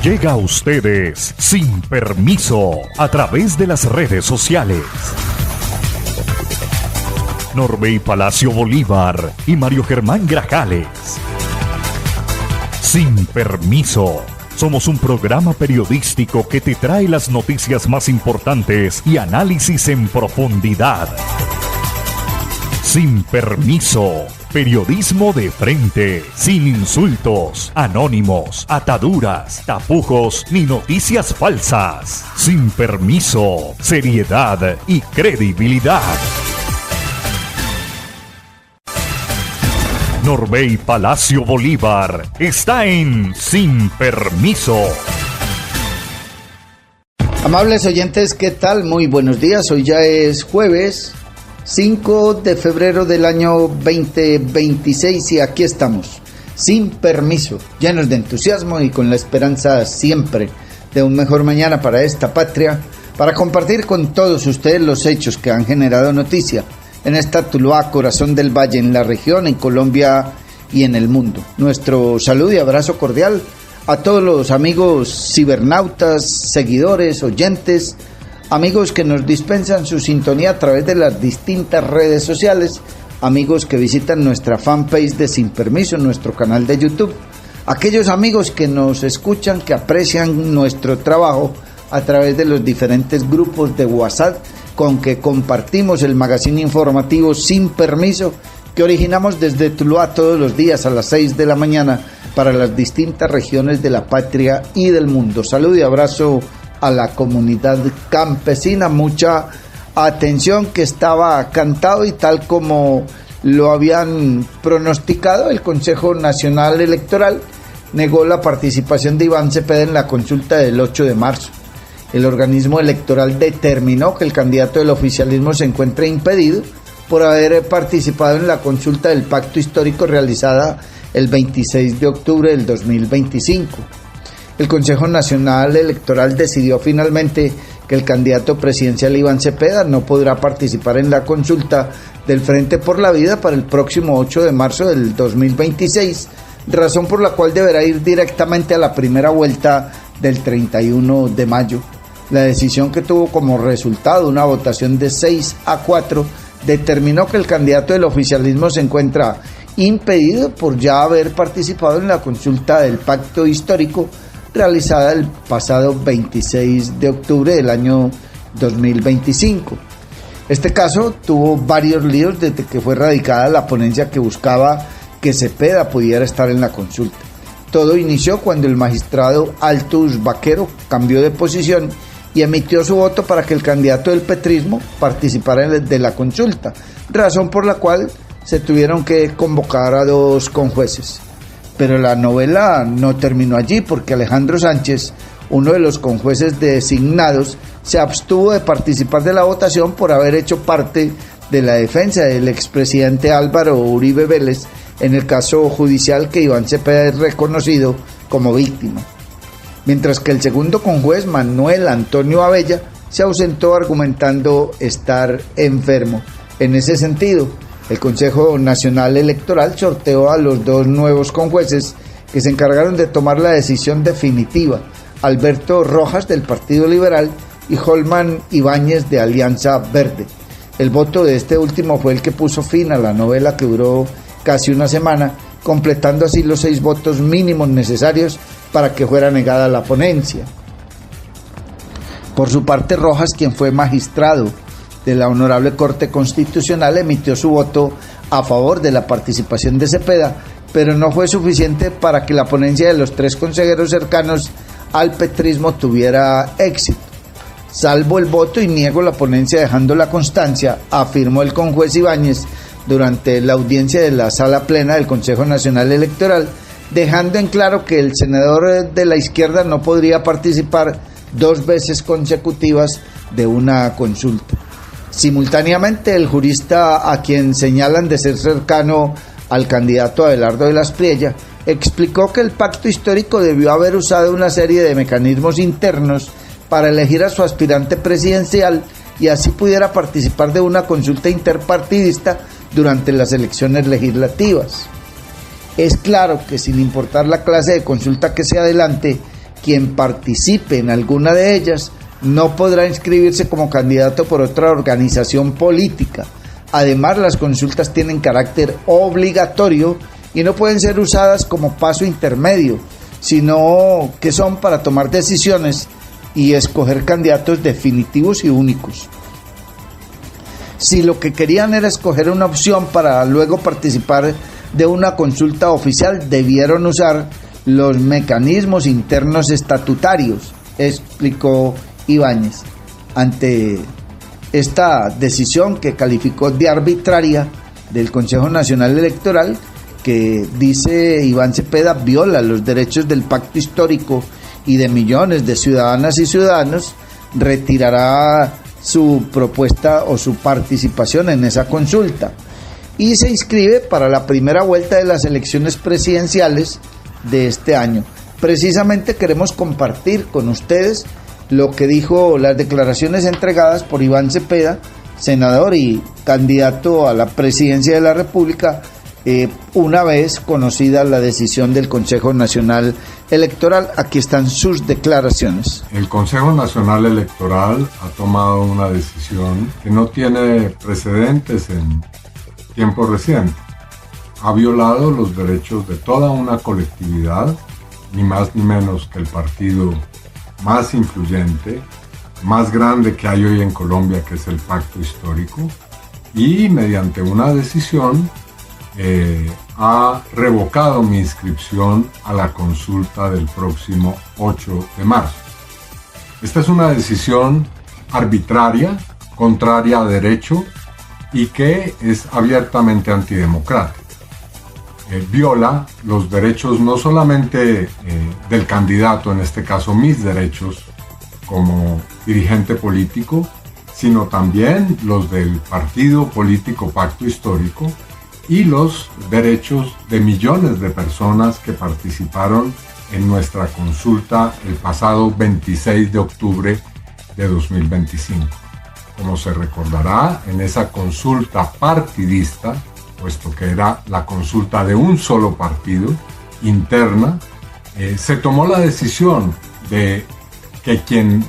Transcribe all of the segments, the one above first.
Llega a ustedes sin permiso a través de las redes sociales. Norbey Palacio Bolívar y Mario Germán Grajales. Sin permiso. Somos un programa periodístico que te trae las noticias más importantes y análisis en profundidad. Sin permiso. Periodismo de frente, sin insultos, anónimos, ataduras, tapujos ni noticias falsas. Sin permiso, seriedad y credibilidad. Norbey Palacio Bolívar está en Sin Permiso. Amables oyentes, ¿qué tal? Muy buenos días. Hoy ya es jueves 5 de febrero del año 2026 y aquí estamos, sin permiso, llenos de entusiasmo y con la esperanza siempre de un mejor mañana para esta patria, para compartir con todos ustedes los hechos que han generado noticia en esta Tuluá, corazón del valle, en la región, en Colombia y en el mundo. Nuestro saludo y abrazo cordial a todos los amigos cibernautas, seguidores, oyentes, amigos que nos dispensan su sintonía a través de las distintas redes sociales, amigos que visitan nuestra fanpage de Sin Permiso, nuestro canal de YouTube, aquellos amigos que nos escuchan, que aprecian nuestro trabajo a través de los diferentes grupos de WhatsApp con que compartimos el magazine informativo Sin Permiso, que originamos desde Tuluá todos los días a las 6 de la mañana para las distintas regiones de la patria y del mundo. Saludo y abrazo a la comunidad campesina, mucha atención, que estaba cantado y tal como lo habían pronosticado, el Consejo Nacional Electoral negó la participación de Iván Cepeda en la consulta del 8 de marzo. El organismo electoral determinó que el candidato del oficialismo se encuentra impedido por haber participado en la consulta del pacto histórico realizada el 26 de octubre del 2025. El Consejo Nacional Electoral decidió finalmente que el candidato presidencial Iván Cepeda no podrá participar en la consulta del Frente por la Vida para el próximo 8 de marzo del 2026, razón por la cual deberá ir directamente a la primera vuelta del 31 de mayo. La decisión, que tuvo como resultado una votación de 6-4, determinó que el candidato del oficialismo se encuentra impedido por ya haber participado en la consulta del pacto histórico realizada el pasado 26 de octubre del año 2025. Este caso tuvo varios líos desde que fue radicada la ponencia que buscaba que Cepeda pudiera estar en la consulta. Todo inició cuando el magistrado Altus Vaquero cambió de posición y emitió su voto para que el candidato del petrismo participara de la consulta, razón por la cual se tuvieron que convocar a dos conjueces. Pero la novela no terminó allí, porque Alejandro Sánchez, uno de los conjueces designados, se abstuvo de participar de la votación por haber hecho parte de la defensa del expresidente Álvaro Uribe Vélez en el caso judicial que Iván Cepeda es reconocido como víctima. Mientras que el segundo conjuez, Manuel Antonio Abella, se ausentó argumentando estar enfermo. En ese sentido, el Consejo Nacional Electoral sorteó a los dos nuevos conjueces que se encargaron de tomar la decisión definitiva: Alberto Rojas, del Partido Liberal, y Holman Ibáñez, de Alianza Verde. El voto de este último fue el que puso fin a la novela, que duró casi una semana, completando así los 6 votos mínimos necesarios para que fuera negada la ponencia. Por su parte, Rojas, quien fue magistrado de la Honorable Corte Constitucional, emitió su voto a favor de la participación de Cepeda, pero no fue suficiente para que la ponencia de los 3 consejeros cercanos al petrismo tuviera éxito. Salvo el voto y niego la ponencia dejando la constancia, afirmó el conjuez Ibáñez durante la audiencia de la Sala Plena del Consejo Nacional Electoral, dejando en claro que el senador de la izquierda no podría participar 2 veces consecutivas de una consulta. Simultáneamente, el jurista, a quien señalan de ser cercano al candidato Abelardo de la Espriella, explicó que el pacto histórico debió haber usado una serie de mecanismos internos para elegir a su aspirante presidencial y así pudiera participar de una consulta interpartidista durante las elecciones legislativas. Es claro que, sin importar la clase de consulta que se adelante, quien participe en alguna de ellas no podrá inscribirse como candidato por otra organización política. Además, las consultas tienen carácter obligatorio y no pueden ser usadas como paso intermedio, sino que son para tomar decisiones y escoger candidatos definitivos y únicos. Si lo que querían era escoger una opción para luego participar de una consulta oficial, debieron usar los mecanismos internos estatutarios, explicó Ibáñez. Ante esta decisión que calificó de arbitraria del Consejo Nacional Electoral, que dice Iván Cepeda viola los derechos del pacto histórico y de millones de ciudadanas y ciudadanos, retirará su propuesta o su participación en esa consulta y se inscribe para la primera vuelta de las elecciones presidenciales de este año. Precisamente queremos compartir con ustedes lo que dijo, las declaraciones entregadas por Iván Cepeda, senador y candidato a la presidencia de la República, una vez conocida la decisión del Consejo Nacional Electoral. Aquí están sus declaraciones. El Consejo Nacional Electoral ha tomado una decisión que no tiene precedentes en tiempo reciente. Ha violado los derechos de toda una colectividad, ni más ni menos que el partido más influyente, más grande que hay hoy en Colombia, que es el Pacto Histórico, y mediante una decisión ha revocado mi inscripción a la consulta del próximo 8 de marzo. Esta es una decisión arbitraria, contraria a derecho y que es abiertamente antidemocrática. Viola los derechos no solamente del candidato, en este caso mis derechos como dirigente político, sino también los del partido político Pacto Histórico y los derechos de millones de personas que participaron en nuestra consulta el pasado 26 de octubre de 2025. Como se recordará, en esa consulta partidista, puesto que era la consulta de un solo partido interna, se tomó la decisión de que quien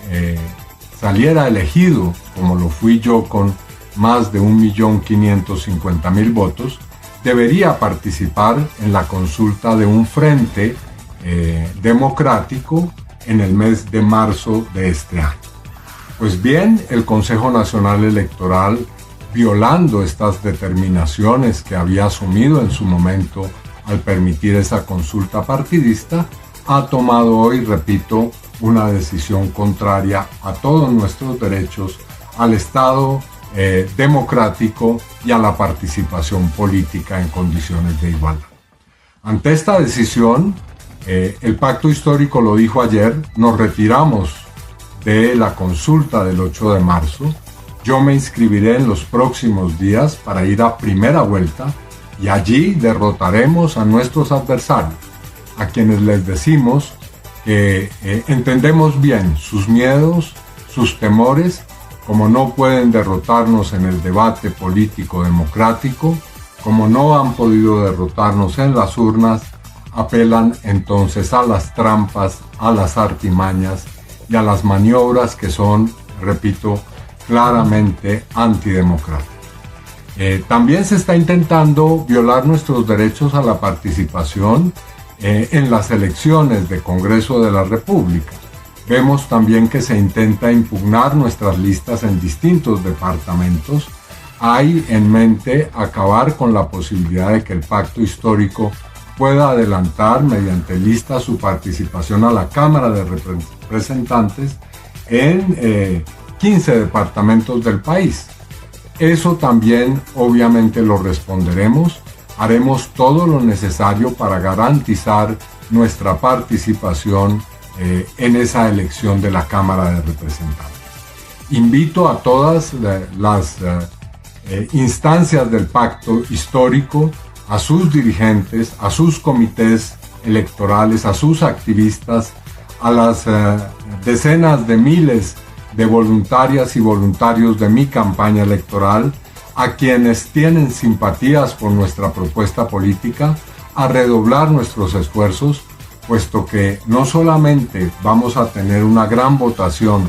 saliera elegido, como lo fui yo con más de 1.550.000 votos, debería participar en la consulta de un frente democrático en el mes de marzo de este año. Pues bien, el Consejo Nacional Electoral, violando estas determinaciones que había asumido en su momento al permitir esa consulta partidista, ha tomado hoy, repito, una decisión contraria a todos nuestros derechos, al Estado democrático y a la participación política en condiciones de igualdad. Ante esta decisión, el Pacto Histórico lo dijo ayer, nos retiramos de la consulta del 8 de marzo. Yo me inscribiré en los próximos días para ir a primera vuelta y allí derrotaremos a nuestros adversarios, a quienes les decimos que entendemos bien sus miedos, sus temores. Como no pueden derrotarnos en el debate político democrático, como no han podido derrotarnos en las urnas, apelan entonces a las trampas, a las artimañas y a las maniobras que son, repito, claramente antidemocráticas. También se está intentando violar nuestros derechos a la participación en las elecciones de Congreso de la República. Vemos también que se intenta impugnar nuestras listas en distintos departamentos. Hay en mente acabar con la posibilidad de que el Pacto Histórico pueda adelantar mediante listas su participación a la Cámara de Representantes en 15 departamentos del país. Eso también obviamente lo responderemos. Haremos todo lo necesario para garantizar nuestra participación en esa elección de la Cámara de Representantes. Invito a todas las instancias del Pacto Histórico, a sus dirigentes, a sus comités electorales, a sus activistas, a las decenas de miles de voluntarias y voluntarios de mi campaña electoral, a quienes tienen simpatías por nuestra propuesta política, a redoblar nuestros esfuerzos puesto que no solamente vamos a tener una gran votación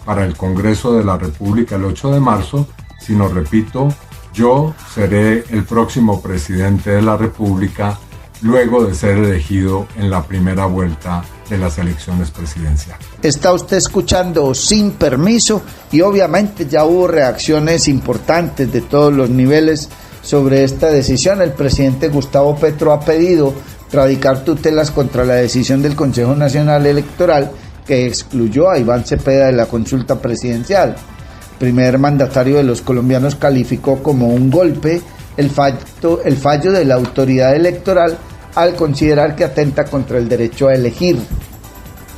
para el Congreso de la República el 8 de marzo, sino, repito, yo seré el próximo presidente de la República luego de ser elegido en la primera vuelta de las elecciones presidenciales. Está usted escuchando Sin Permiso y obviamente ya hubo reacciones importantes de todos los niveles sobre esta decisión. El presidente Gustavo Petro ha pedido radicar tutelas contra la decisión del Consejo Nacional Electoral que excluyó a Iván Cepeda de la consulta presidencial. El primer mandatario de los colombianos calificó como un golpe el fallo de la autoridad electoral al considerar que atenta contra el derecho a elegir.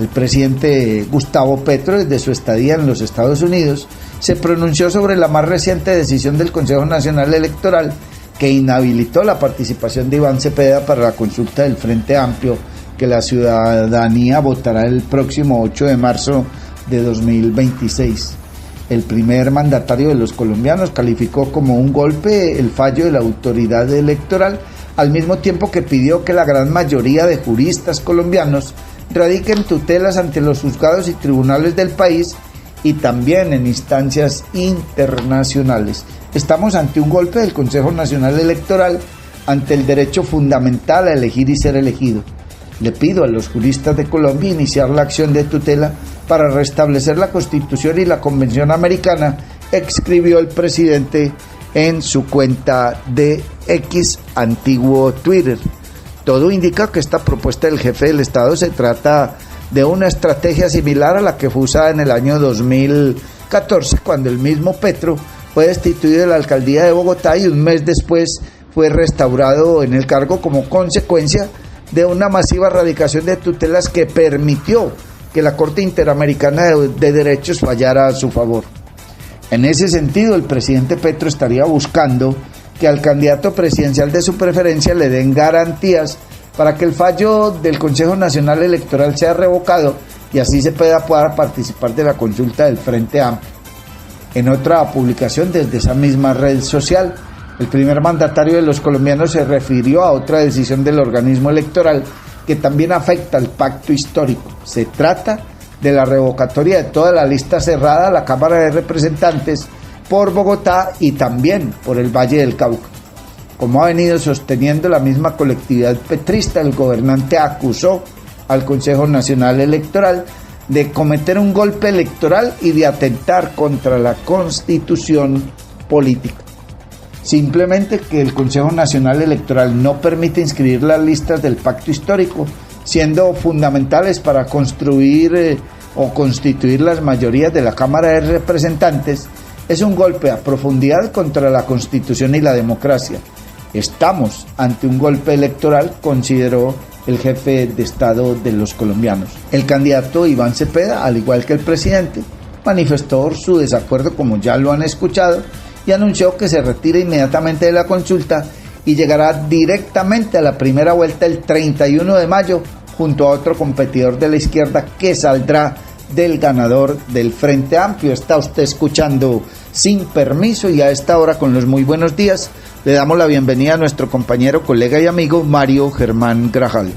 El presidente Gustavo Petro, desde su estadía en los Estados Unidos, se pronunció sobre la más reciente decisión del Consejo Nacional Electoral que inhabilitó la participación de Iván Cepeda para la consulta del Frente Amplio que la ciudadanía votará el próximo 8 de marzo de 2026. El primer mandatario de los colombianos calificó como un golpe el fallo de la autoridad electoral, al mismo tiempo que pidió que la gran mayoría de juristas colombianos radiquen tutelas ante los juzgados y tribunales del país y también en instancias internacionales. Estamos ante un golpe del Consejo Nacional Electoral ante el derecho fundamental a elegir y ser elegido. Le pido a los juristas de Colombia iniciar la acción de tutela para restablecer la Constitución y la Convención Americana, escribió el presidente en su cuenta de X, antiguo Twitter. Todo indica que esta propuesta del jefe del Estado se trata de una estrategia similar a la que fue usada en el año 2014, cuando el mismo Petro fue destituido de la alcaldía de Bogotá y un mes después fue restaurado en el cargo como consecuencia de una masiva radicación de tutelas que permitió que la Corte Interamericana de Derechos fallara a su favor. En ese sentido, el presidente Petro estaría buscando que al candidato presidencial de su preferencia le den garantías para que el fallo del Consejo Nacional Electoral sea revocado y así se pueda participar de la consulta del Frente Amplio. En otra publicación desde esa misma red social, el primer mandatario de los colombianos se refirió a otra decisión del organismo electoral que también afecta al pacto histórico. Se trata de la revocatoria de toda la lista cerrada a la Cámara de Representantes por Bogotá y también por el Valle del Cauca. Como ha venido sosteniendo la misma colectividad petrista, el gobernante acusó al Consejo Nacional Electoral de cometer un golpe electoral y de atentar contra la Constitución política. Simplemente que el Consejo Nacional Electoral no permite inscribir las listas del pacto histórico, siendo fundamentales para construir o constituir las mayorías de la Cámara de Representantes, es un golpe a profundidad contra la Constitución y la democracia. Estamos ante un golpe electoral, consideró el jefe de Estado de los colombianos. El candidato Iván Cepeda, al igual que el presidente, manifestó su desacuerdo, como ya lo han escuchado, y anunció que se retira inmediatamente de la consulta y llegará directamente a la primera vuelta el 31 de mayo junto a otro competidor de la izquierda que saldrá del ganador del Frente Amplio. Está usted escuchando Sin Permiso y a esta hora, con los muy buenos días, le damos la bienvenida a nuestro compañero, colega y amigo Mario Germán Grajales.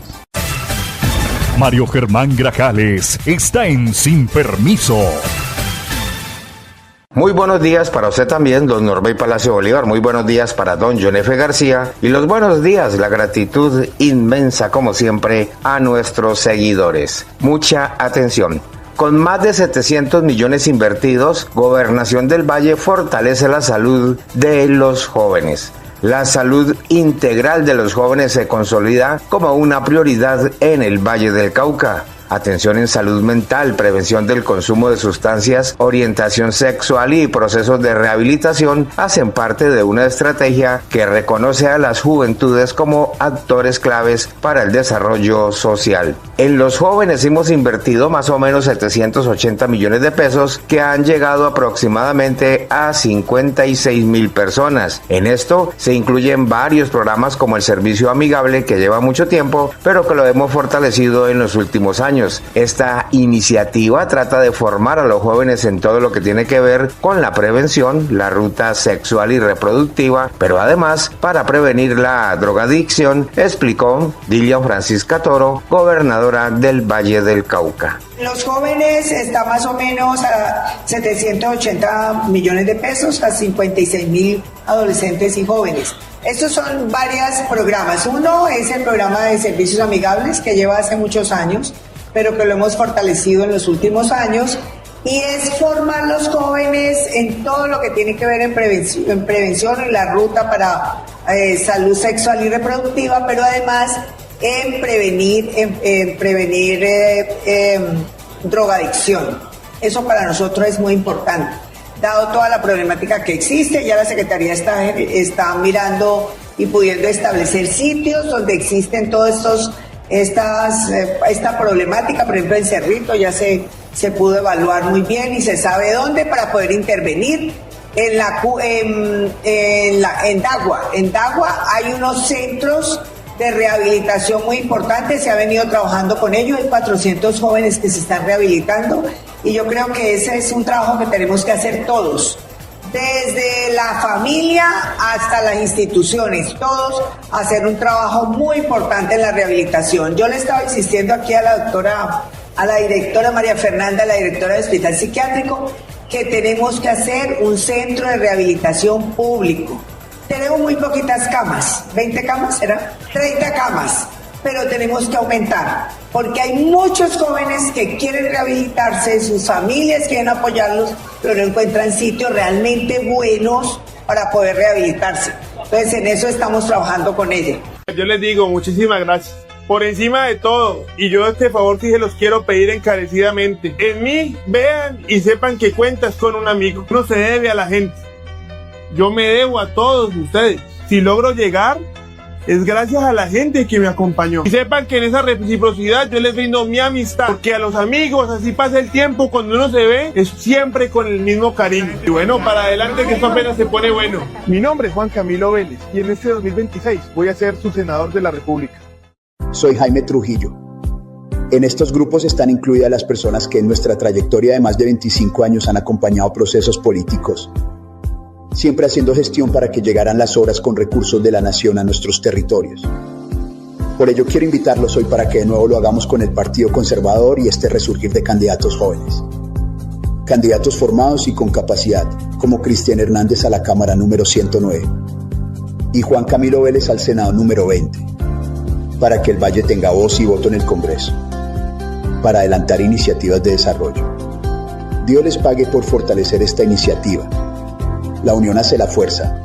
Mario Germán Grajales está en Sin Permiso. Muy buenos días para usted también, don Norbey Palacio Bolívar. Muy buenos días para don John F. García. Y los buenos días, la gratitud inmensa, como siempre, a nuestros seguidores. Mucha atención. Con más de 700 millones invertidos, Gobernación del Valle fortalece la salud de los jóvenes. La salud integral de los jóvenes se consolida como una prioridad en el Valle del Cauca. Atención en salud mental, prevención del consumo de sustancias, orientación sexual y procesos de rehabilitación hacen parte de una estrategia que reconoce a las juventudes como actores claves para el desarrollo social. En los jóvenes hemos invertido más o menos 780 millones de pesos que han llegado aproximadamente a 56,000 personas. En esto se incluyen varios programas como el Servicio Amigable, que lleva mucho tiempo, pero que lo hemos fortalecido en los últimos años. Esta iniciativa trata de formar a los jóvenes en todo lo que tiene que ver con la prevención, la ruta sexual y reproductiva, pero además para prevenir la drogadicción, explicó Dilian Francisca Toro, gobernadora gobernadora del Valle del Cauca. Los jóvenes están más o menos a 780 millones de pesos, a 56.000 adolescentes y jóvenes. Estos son varios programas. Uno es el programa de servicios amigables que lleva hace muchos años, pero que lo hemos fortalecido en los últimos años, y es formar a los jóvenes en todo lo que tiene que ver en prevención, en la ruta para salud sexual y reproductiva, pero además en prevenir drogadicción. Eso para nosotros es muy importante. Dado toda la problemática que existe, ya la Secretaría está mirando y pudiendo establecer sitios donde existen todos esta problemática. Por ejemplo, en Cerrito ya se pudo evaluar muy bien y se sabe dónde para poder intervenir. En Dagua hay unos centros de rehabilitación muy importantes, se ha venido trabajando con ellos, hay 400 jóvenes que se están rehabilitando, y yo creo que ese es un trabajo que tenemos que hacer todos, desde la familia hasta las instituciones, todos hacer un trabajo muy importante en la rehabilitación. Yo le estaba insistiendo aquí a la directora María Fernanda, la directora del Hospital Psiquiátrico, que tenemos que hacer un centro de rehabilitación público. Tenemos muy poquitas camas, 20 camas, ¿será? 30 camas, pero tenemos que aumentar, porque hay muchos jóvenes que quieren rehabilitarse, sus familias quieren apoyarlos, pero no encuentran sitios realmente buenos para poder rehabilitarse. Entonces, en eso estamos trabajando con ella. Yo les digo, muchísimas gracias. Por encima de todo, y yo este favor sí se los quiero pedir encarecidamente, en mí vean y sepan que cuentas con un amigo. No se debe a la gente. Yo me debo a todos ustedes. Si logro llegar, es gracias a la gente que me acompañó. Y sepan que en esa reciprocidad yo les brindo mi amistad, porque a los amigos, así pasa el tiempo, cuando uno se ve, es siempre con el mismo cariño. Y bueno, para adelante que esto apenas se pone bueno. Mi nombre es Juan Camilo Vélez, y en este 2026 voy a ser su senador de la República. Soy Jaime Trujillo. En estos grupos están incluidas las personas que en nuestra trayectoria de más de 25 años han acompañado procesos políticos, siempre haciendo gestión para que llegaran las obras con recursos de la nación a nuestros territorios. Por ello quiero invitarlos hoy para que de nuevo lo hagamos con el Partido Conservador y este resurgir de candidatos jóvenes. Candidatos formados y con capacidad, como Cristian Hernández a la Cámara número 109 y Juan Camilo Vélez al Senado número 20, para que el Valle tenga voz y voto en el Congreso, para adelantar iniciativas de desarrollo. Dios les pague por fortalecer esta iniciativa. La unión hace la fuerza.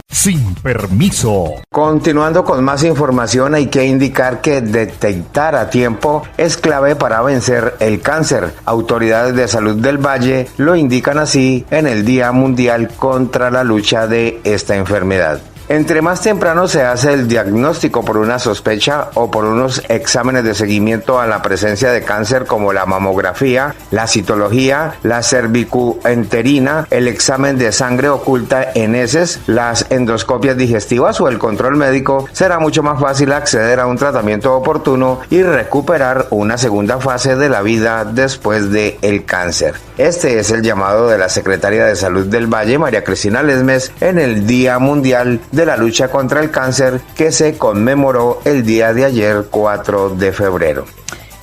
Sin permiso. Continuando con más información, hay que indicar que detectar a tiempo es clave para vencer el cáncer. Autoridades de salud del Valle lo indican así en el Día Mundial contra la lucha de esta enfermedad. Entre más temprano se hace el diagnóstico por una sospecha o por unos exámenes de seguimiento a la presencia de cáncer como la mamografía, la citología, la cervicuenterina, el examen de sangre oculta en heces, las endoscopias digestivas o el control médico, será mucho más fácil acceder a un tratamiento oportuno y recuperar una segunda fase de la vida después del cáncer. Este es el llamado de la Secretaria de Salud del Valle, María Cristina Lesmes, en el Día Mundial de la Lucha contra el Cáncer que se conmemoró el día de ayer, 4 de febrero.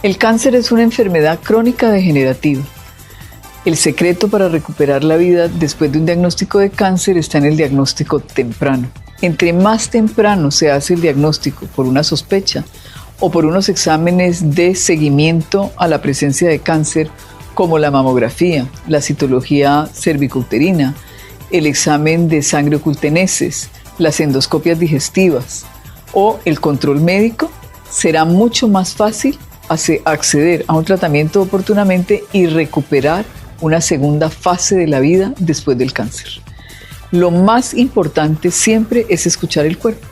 El cáncer es una enfermedad crónica degenerativa. El secreto para recuperar la vida después de un diagnóstico de cáncer está en el diagnóstico temprano. Entre más temprano se hace el diagnóstico por una sospecha o por unos exámenes de seguimiento a la presencia de cáncer, como la mamografía, la citología cervicouterina, el examen de sangre oculta en heces, las endoscopias digestivas o el control médico, será mucho más fácil acceder a un tratamiento oportunamente y recuperar una segunda fase de la vida después del cáncer. Lo más importante siempre es escuchar el cuerpo.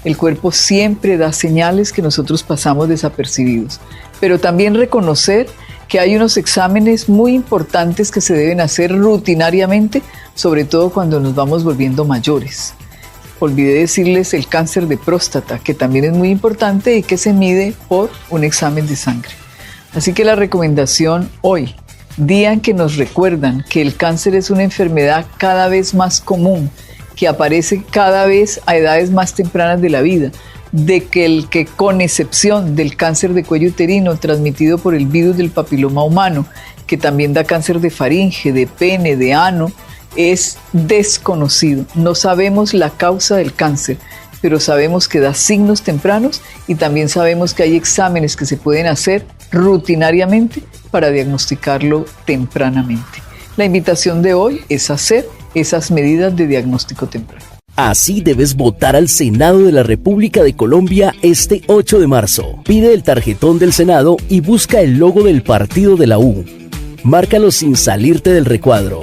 El cuerpo siempre da señales que nosotros pasamos desapercibidos, pero también reconocer que hay unos exámenes muy importantes que se deben hacer rutinariamente, sobre todo cuando nos vamos volviendo mayores. Olvidé decirles el cáncer de próstata, que también es muy importante y que se mide por un examen de sangre. Así que la recomendación hoy, día en que nos recuerdan que el cáncer es una enfermedad cada vez más común, que aparece cada vez a edades más tempranas de la vida, de que el que, con excepción del cáncer de cuello uterino transmitido por el virus del papiloma humano, que también da cáncer de faringe, de pene, de ano, es desconocido. No sabemos la causa del cáncer, pero sabemos que da signos tempranos y también sabemos que hay exámenes que se pueden hacer rutinariamente para diagnosticarlo tempranamente. La invitación de hoy es hacer esas medidas de diagnóstico temprano. Así debes votar al Senado de la República de Colombia este 8 de marzo. Pide el tarjetón del Senado y busca el logo del partido de la U. Márcalo sin salirte del recuadro.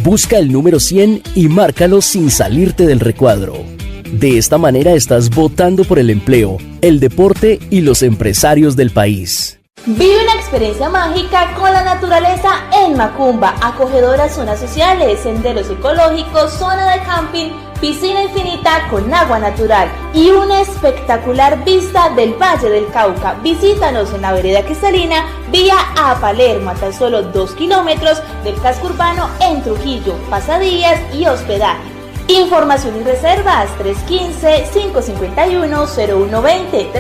Busca el número 100 y márcalo sin salirte del recuadro. De esta manera estás votando por el empleo, el deporte y los empresarios del país. Vive una experiencia mágica con la naturaleza en Macumba. Acogedoras zonas sociales, senderos ecológicos, zona de camping, piscina infinita con agua natural y una espectacular vista del Valle del Cauca. Visítanos en la vereda Cristalina, vía a Palermo, a tan solo 2 kilómetros del casco urbano en Trujillo, pasadías y hospedaje. Información y reservas 315-551-0120,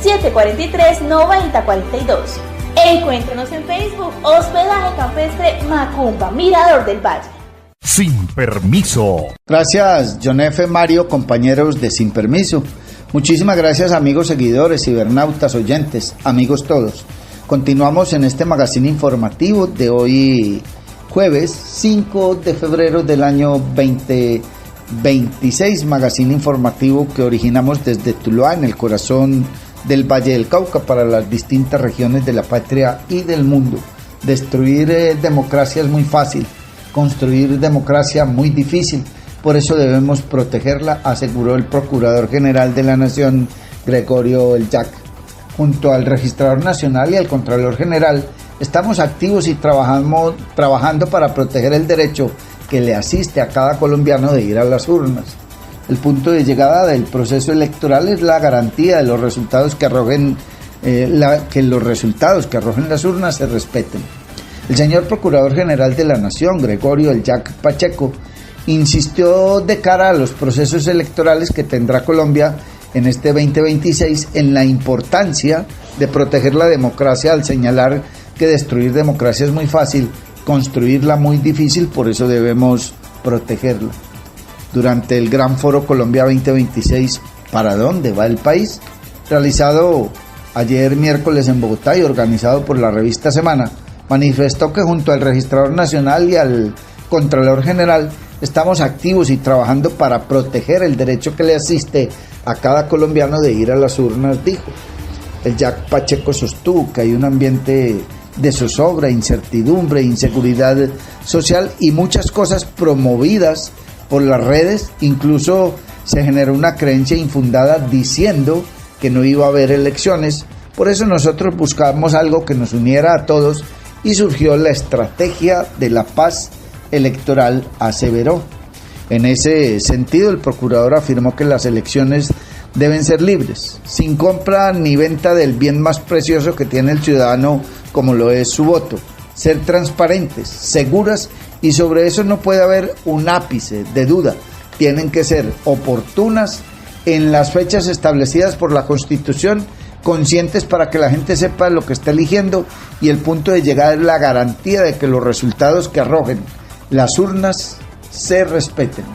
313-743-9042. Encuéntranos en Facebook, Hospedaje Campestre Macumba, Mirador del Valle. Sin permiso. Gracias, John F. Mario, compañeros de Sin Permiso. Muchísimas gracias, amigos seguidores, cibernautas, oyentes, amigos todos. Continuamos en este magazine informativo de hoy, jueves 5 de febrero del año 2026, magazine informativo que originamos desde Tuluá, en el corazón del Valle del Cauca, para las distintas regiones de la patria y del mundo. Destruir democracia es muy fácil, construir democracia muy difícil, por eso debemos protegerla, aseguró el Procurador General de la Nación, Gregorio El Jack. Junto al Registrador Nacional y al Contralor General, estamos activos y trabajando para proteger el derecho que le asiste a cada colombiano de ir a las urnas. El punto de llegada del proceso electoral es la garantía de los resultados que arrojen, que los resultados que arrojen las urnas se respeten. El señor Procurador General de la Nación, Gregorio El Jack Pacheco, insistió de cara a los procesos electorales que tendrá Colombia en este 2026 en la importancia de proteger la democracia, al señalar que destruir democracia es muy fácil, construirla muy difícil, por eso debemos protegerla. Durante el Gran Foro Colombia 2026, ¿para dónde va el país?, realizado ayer miércoles en Bogotá y organizado por la revista Semana, manifestó que junto al Registrador Nacional y al Contralor General estamos activos y trabajando para proteger el derecho que le asiste a cada colombiano de ir a las urnas, dijo. El Jack Pacheco sostuvo que hay un ambiente de zozobra, incertidumbre, inseguridad social y muchas cosas promovidas por las redes. Incluso se generó una creencia infundada diciendo que no iba a haber elecciones. Por eso nosotros buscamos algo que nos uniera a todos y surgió la estrategia de la paz electoral, aseveró. En ese sentido, el procurador afirmó que las elecciones deben ser libres, sin compra ni venta del bien más precioso que tiene el ciudadano, como lo es su voto, ser transparentes, seguras, y sobre eso no puede haber un ápice de duda. Tienen que ser oportunas en las fechas establecidas por la Constitución, conscientes para que la gente sepa lo que está eligiendo, y el punto de llegada es la garantía de que los resultados que arrojen las urnas se respeten.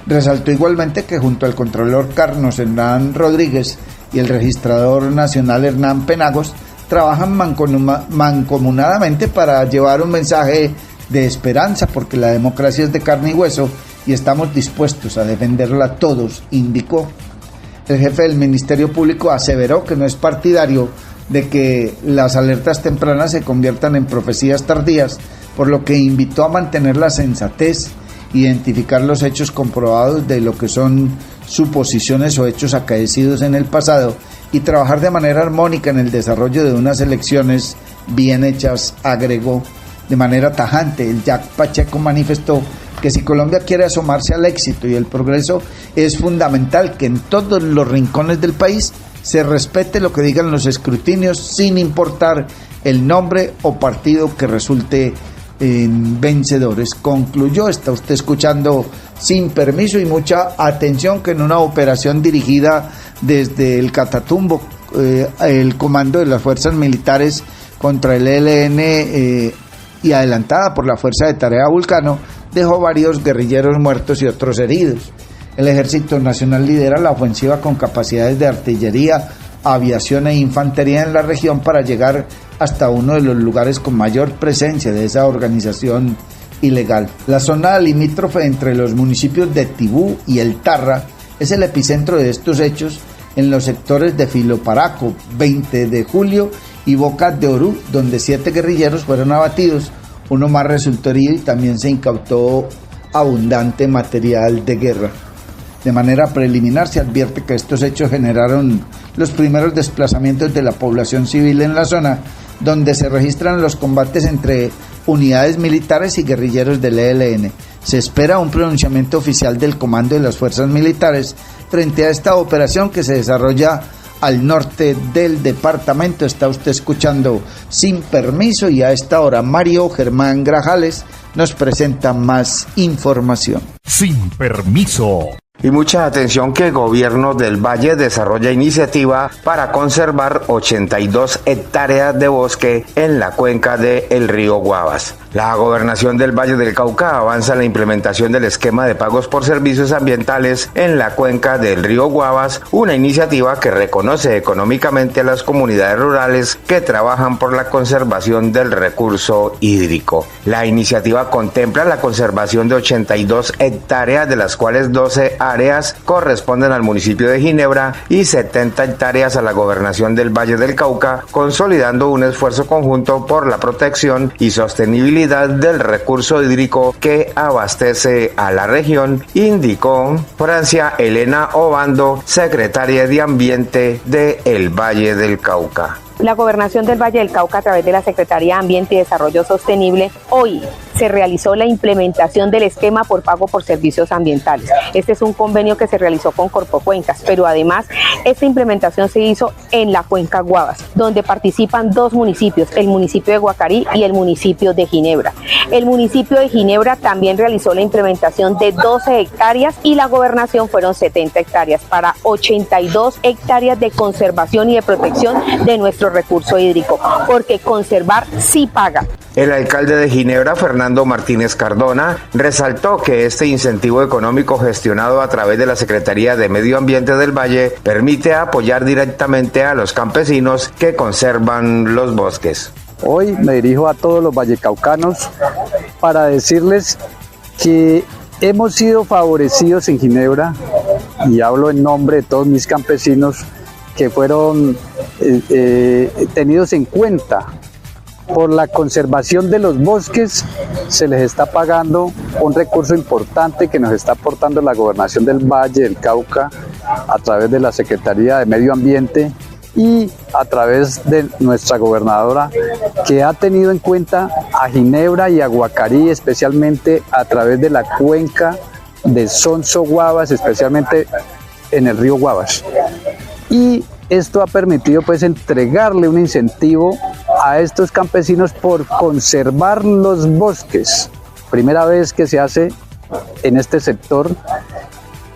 Resaltó igualmente que junto al Contralor Carlos Hernán Rodríguez y el Registrador Nacional Hernán Penagos trabajan mancomunadamente para llevar un mensaje de esperanza, porque la democracia es de carne y hueso y estamos dispuestos a defenderla todos, indicó. El jefe del Ministerio Público aseveró que no es partidario de que las alertas tempranas se conviertan en profecías tardías, por lo que invitó a mantener la sensatez, identificar los hechos comprobados de lo que son suposiciones o hechos acaecidos en el pasado y trabajar de manera armónica en el desarrollo de unas elecciones bien hechas, agregó. De manera tajante, el Jack Pacheco manifestó que si Colombia quiere asomarse al éxito y el progreso, es fundamental que en todos los rincones del país se respete lo que digan los escrutinios, sin importar el nombre o partido que resulte en vencedores. Concluyó. Está usted escuchando Sin Permiso, y mucha atención que en una operación dirigida desde el Catatumbo, el comando de las fuerzas militares contra el ELN y adelantada por la Fuerza de Tarea Vulcano, dejó varios guerrilleros muertos y otros heridos. El Ejército Nacional lidera la ofensiva con capacidades de artillería, aviación e infantería en la región para llegar hasta uno de los lugares con mayor presencia de esa organización ilegal. La zona limítrofe entre los municipios de Tibú y El Tarra es el epicentro de estos hechos en los sectores de Filoparaco, 20 de julio y Bocas de Orú, donde 7 guerrilleros fueron abatidos, uno más resultó herido y también se incautó abundante material de guerra. De manera preliminar se advierte que estos hechos generaron los primeros desplazamientos de la población civil en la zona, donde se registran los combates entre unidades militares y guerrilleros del ELN. Se espera un pronunciamiento oficial del Comando de las Fuerzas Militares frente a esta operación que se desarrolla al norte del departamento. Está usted escuchando Sin Permiso y a esta hora Mario Germán Grajales nos presenta más información. Sin Permiso. Y mucha atención que el gobierno del Valle desarrolla iniciativa para conservar 82 hectáreas de bosque en la cuenca del río Guavas. La gobernación del Valle del Cauca avanza en la implementación del esquema de pagos por servicios ambientales en la cuenca del río Guavas, una iniciativa que reconoce económicamente a las comunidades rurales que trabajan por la conservación del recurso hídrico. La iniciativa contempla la conservación de 82 hectáreas, de las cuales 12 áreas corresponden al municipio de Ginebra y 70 hectáreas a la gobernación del Valle del Cauca, consolidando un esfuerzo conjunto por la protección y sostenibilidad del recurso hídrico que abastece a la región, indicó Francia Elena Obando, secretaria de Ambiente del Valle del Cauca. La Gobernación del Valle del Cauca, a través de la Secretaría de Ambiente y Desarrollo Sostenible, hoy se realizó la implementación del esquema por pago por servicios ambientales. Este es un convenio que se realizó con Corpocuencas, pero además esta implementación se hizo en la cuenca Guavas, donde participan 2 municipios, el municipio de Guacarí y el municipio de Ginebra. El municipio de Ginebra también realizó la implementación de 12 hectáreas y la gobernación fueron 70 hectáreas para 82 hectáreas de conservación y de protección de nuestro recurso hídrico, porque conservar sí paga. El alcalde de Ginebra, Fernando Martínez Cardona, resaltó que este incentivo económico gestionado a través de la Secretaría de Medio Ambiente del Valle permite apoyar directamente a los campesinos que conservan los bosques. Hoy me dirijo a todos los vallecaucanos para decirles que hemos sido favorecidos en Ginebra, y hablo en nombre de todos mis campesinos que fueron tenidos en cuenta por la conservación de los bosques. Se les está pagando un recurso importante que nos está aportando la Gobernación del Valle del Cauca a través de la Secretaría de Medio Ambiente y a través de nuestra gobernadora, que ha tenido en cuenta a Ginebra y a Guacarí, especialmente a través de la cuenca de Sonso Guavas, especialmente en el río Guavas. Y esto ha permitido pues entregarle un incentivo a estos campesinos por conservar los bosques. Primera vez que se hace en este sector,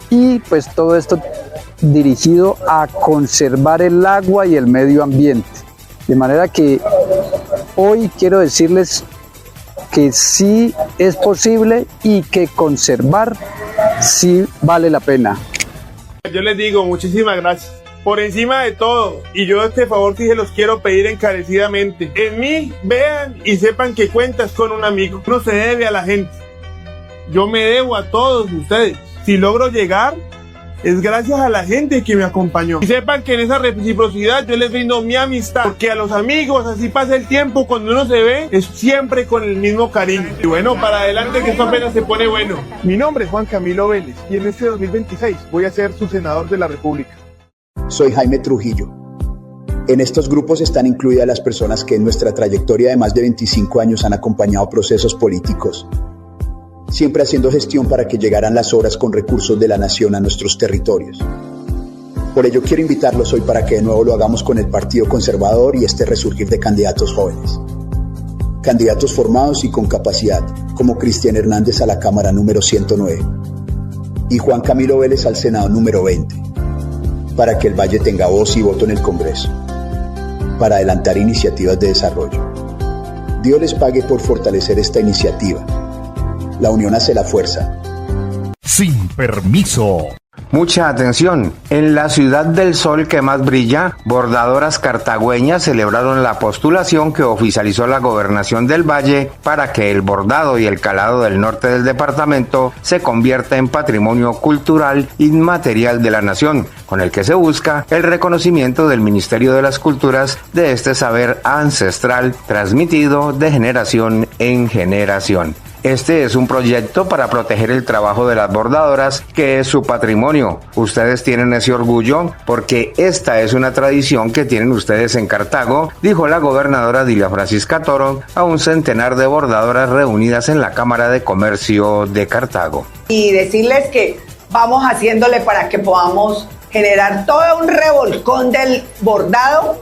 y pues todo esto dirigido a conservar el agua y el medio ambiente. De manera que hoy quiero decirles que sí es posible y que conservar sí vale la pena. Yo les digo muchísimas gracias. Por encima de todo, y yo este favor sí se los quiero pedir encarecidamente, en mí vean y sepan que cuentas con un amigo. No se debe a la gente, yo me debo a todos ustedes. Si logro llegar, es gracias a la gente que me acompañó. Y sepan que en esa reciprocidad yo les brindo mi amistad, porque a los amigos, así pasa el tiempo, cuando uno se ve, es siempre con el mismo cariño. Y bueno, para adelante que esto apenas se pone bueno. Mi nombre es Juan Camilo Vélez, y en este 2026 voy a ser su senador de la República. Soy Jaime Trujillo. En estos grupos están incluidas las personas que en nuestra trayectoria de más de 25 años han acompañado procesos políticos, siempre haciendo gestión para que llegaran las obras con recursos de la nación a nuestros territorios. Por ello quiero invitarlos hoy para que de nuevo lo hagamos con el Partido Conservador y este resurgir de candidatos jóvenes. Candidatos formados y con capacidad, como Cristian Hernández a la Cámara número 109 y Juan Camilo Vélez al Senado número 20. para que el Valle tenga voz y voto en el Congreso, para adelantar iniciativas de desarrollo. Dios les pague por fortalecer esta iniciativa. La unión hace la fuerza. Sin permiso. Mucha atención. En la Ciudad del Sol que más brilla, bordadoras cartagüeñas celebraron la postulación que oficializó la Gobernación del Valle para que el bordado y el calado del norte del departamento se convierta en patrimonio cultural inmaterial de la nación, con el que se busca el reconocimiento del Ministerio de las Culturas de este saber ancestral transmitido de generación en generación. Este es un proyecto para proteger el trabajo de las bordadoras, que es su patrimonio. Ustedes tienen ese orgullo porque esta es una tradición que tienen ustedes en Cartago, dijo la gobernadora Dilia Francisca Toro a un centenar de bordadoras reunidas en la Cámara de Comercio de Cartago. Y decirles que vamos haciéndole para que podamos generar todo un revolcón del bordado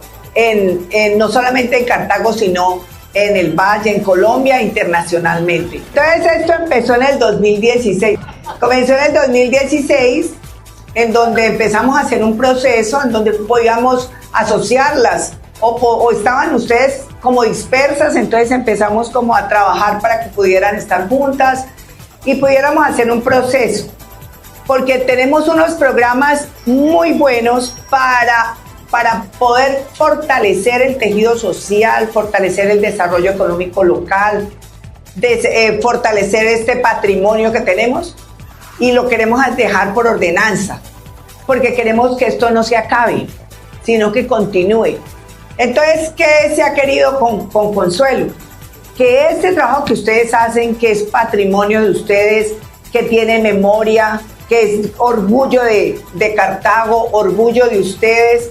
no solamente en Cartago, sino en el Valle, en Colombia, internacionalmente. Entonces esto empezó en el 2016. Comenzó en el 2016, en donde empezamos a hacer un proceso en donde podíamos asociarlas o estaban ustedes como dispersas, entonces empezamos como a trabajar para que pudieran estar juntas y pudiéramos hacer un proceso, porque tenemos unos programas muy buenos para poder fortalecer el tejido social, fortalecer el desarrollo económico local, fortalecer este patrimonio que tenemos, y lo queremos dejar por ordenanza, porque queremos que esto no se acabe, sino que continúe. Entonces, ¿qué se ha querido con Consuelo? Que este trabajo que ustedes hacen, que es patrimonio de ustedes, que tiene memoria, que es orgullo de Cartago, orgullo de ustedes,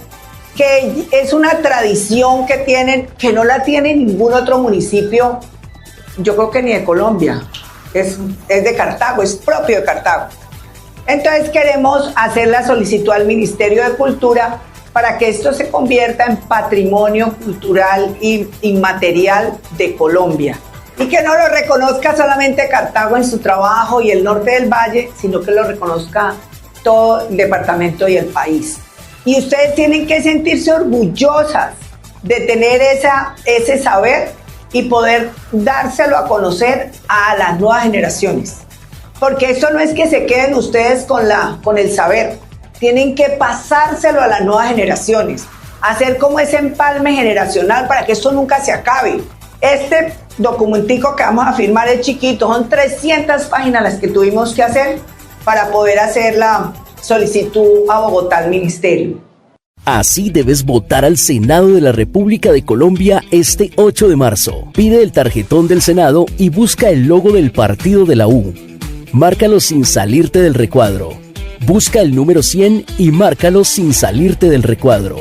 que es una tradición que tienen, que no la tiene ningún otro municipio, yo creo que ni de Colombia, es de Cartago, es propio de Cartago. Entonces queremos hacer la solicitud al Ministerio de Cultura para que esto se convierta en patrimonio cultural e inmaterial de Colombia, y que no lo reconozca solamente Cartago en su trabajo y el norte del Valle, sino que lo reconozca todo el departamento y el país. Y ustedes tienen que sentirse orgullosas de tener ese saber y poder dárselo a conocer a las nuevas generaciones. Porque eso no es que se queden ustedes con el saber, tienen que pasárselo a las nuevas generaciones, hacer como ese empalme generacional para que esto nunca se acabe. Este documentico que vamos a firmar es chiquito, son 300 páginas las que tuvimos que hacer para poder hacer la solicitud a Bogotá al ministerio. Así debes votar al Senado de la República de Colombia este 8 de marzo. Pide el tarjetón del Senado y busca el logo del partido de la U. Márcalo sin salirte del recuadro. Busca el número 100 y márcalo sin salirte del recuadro.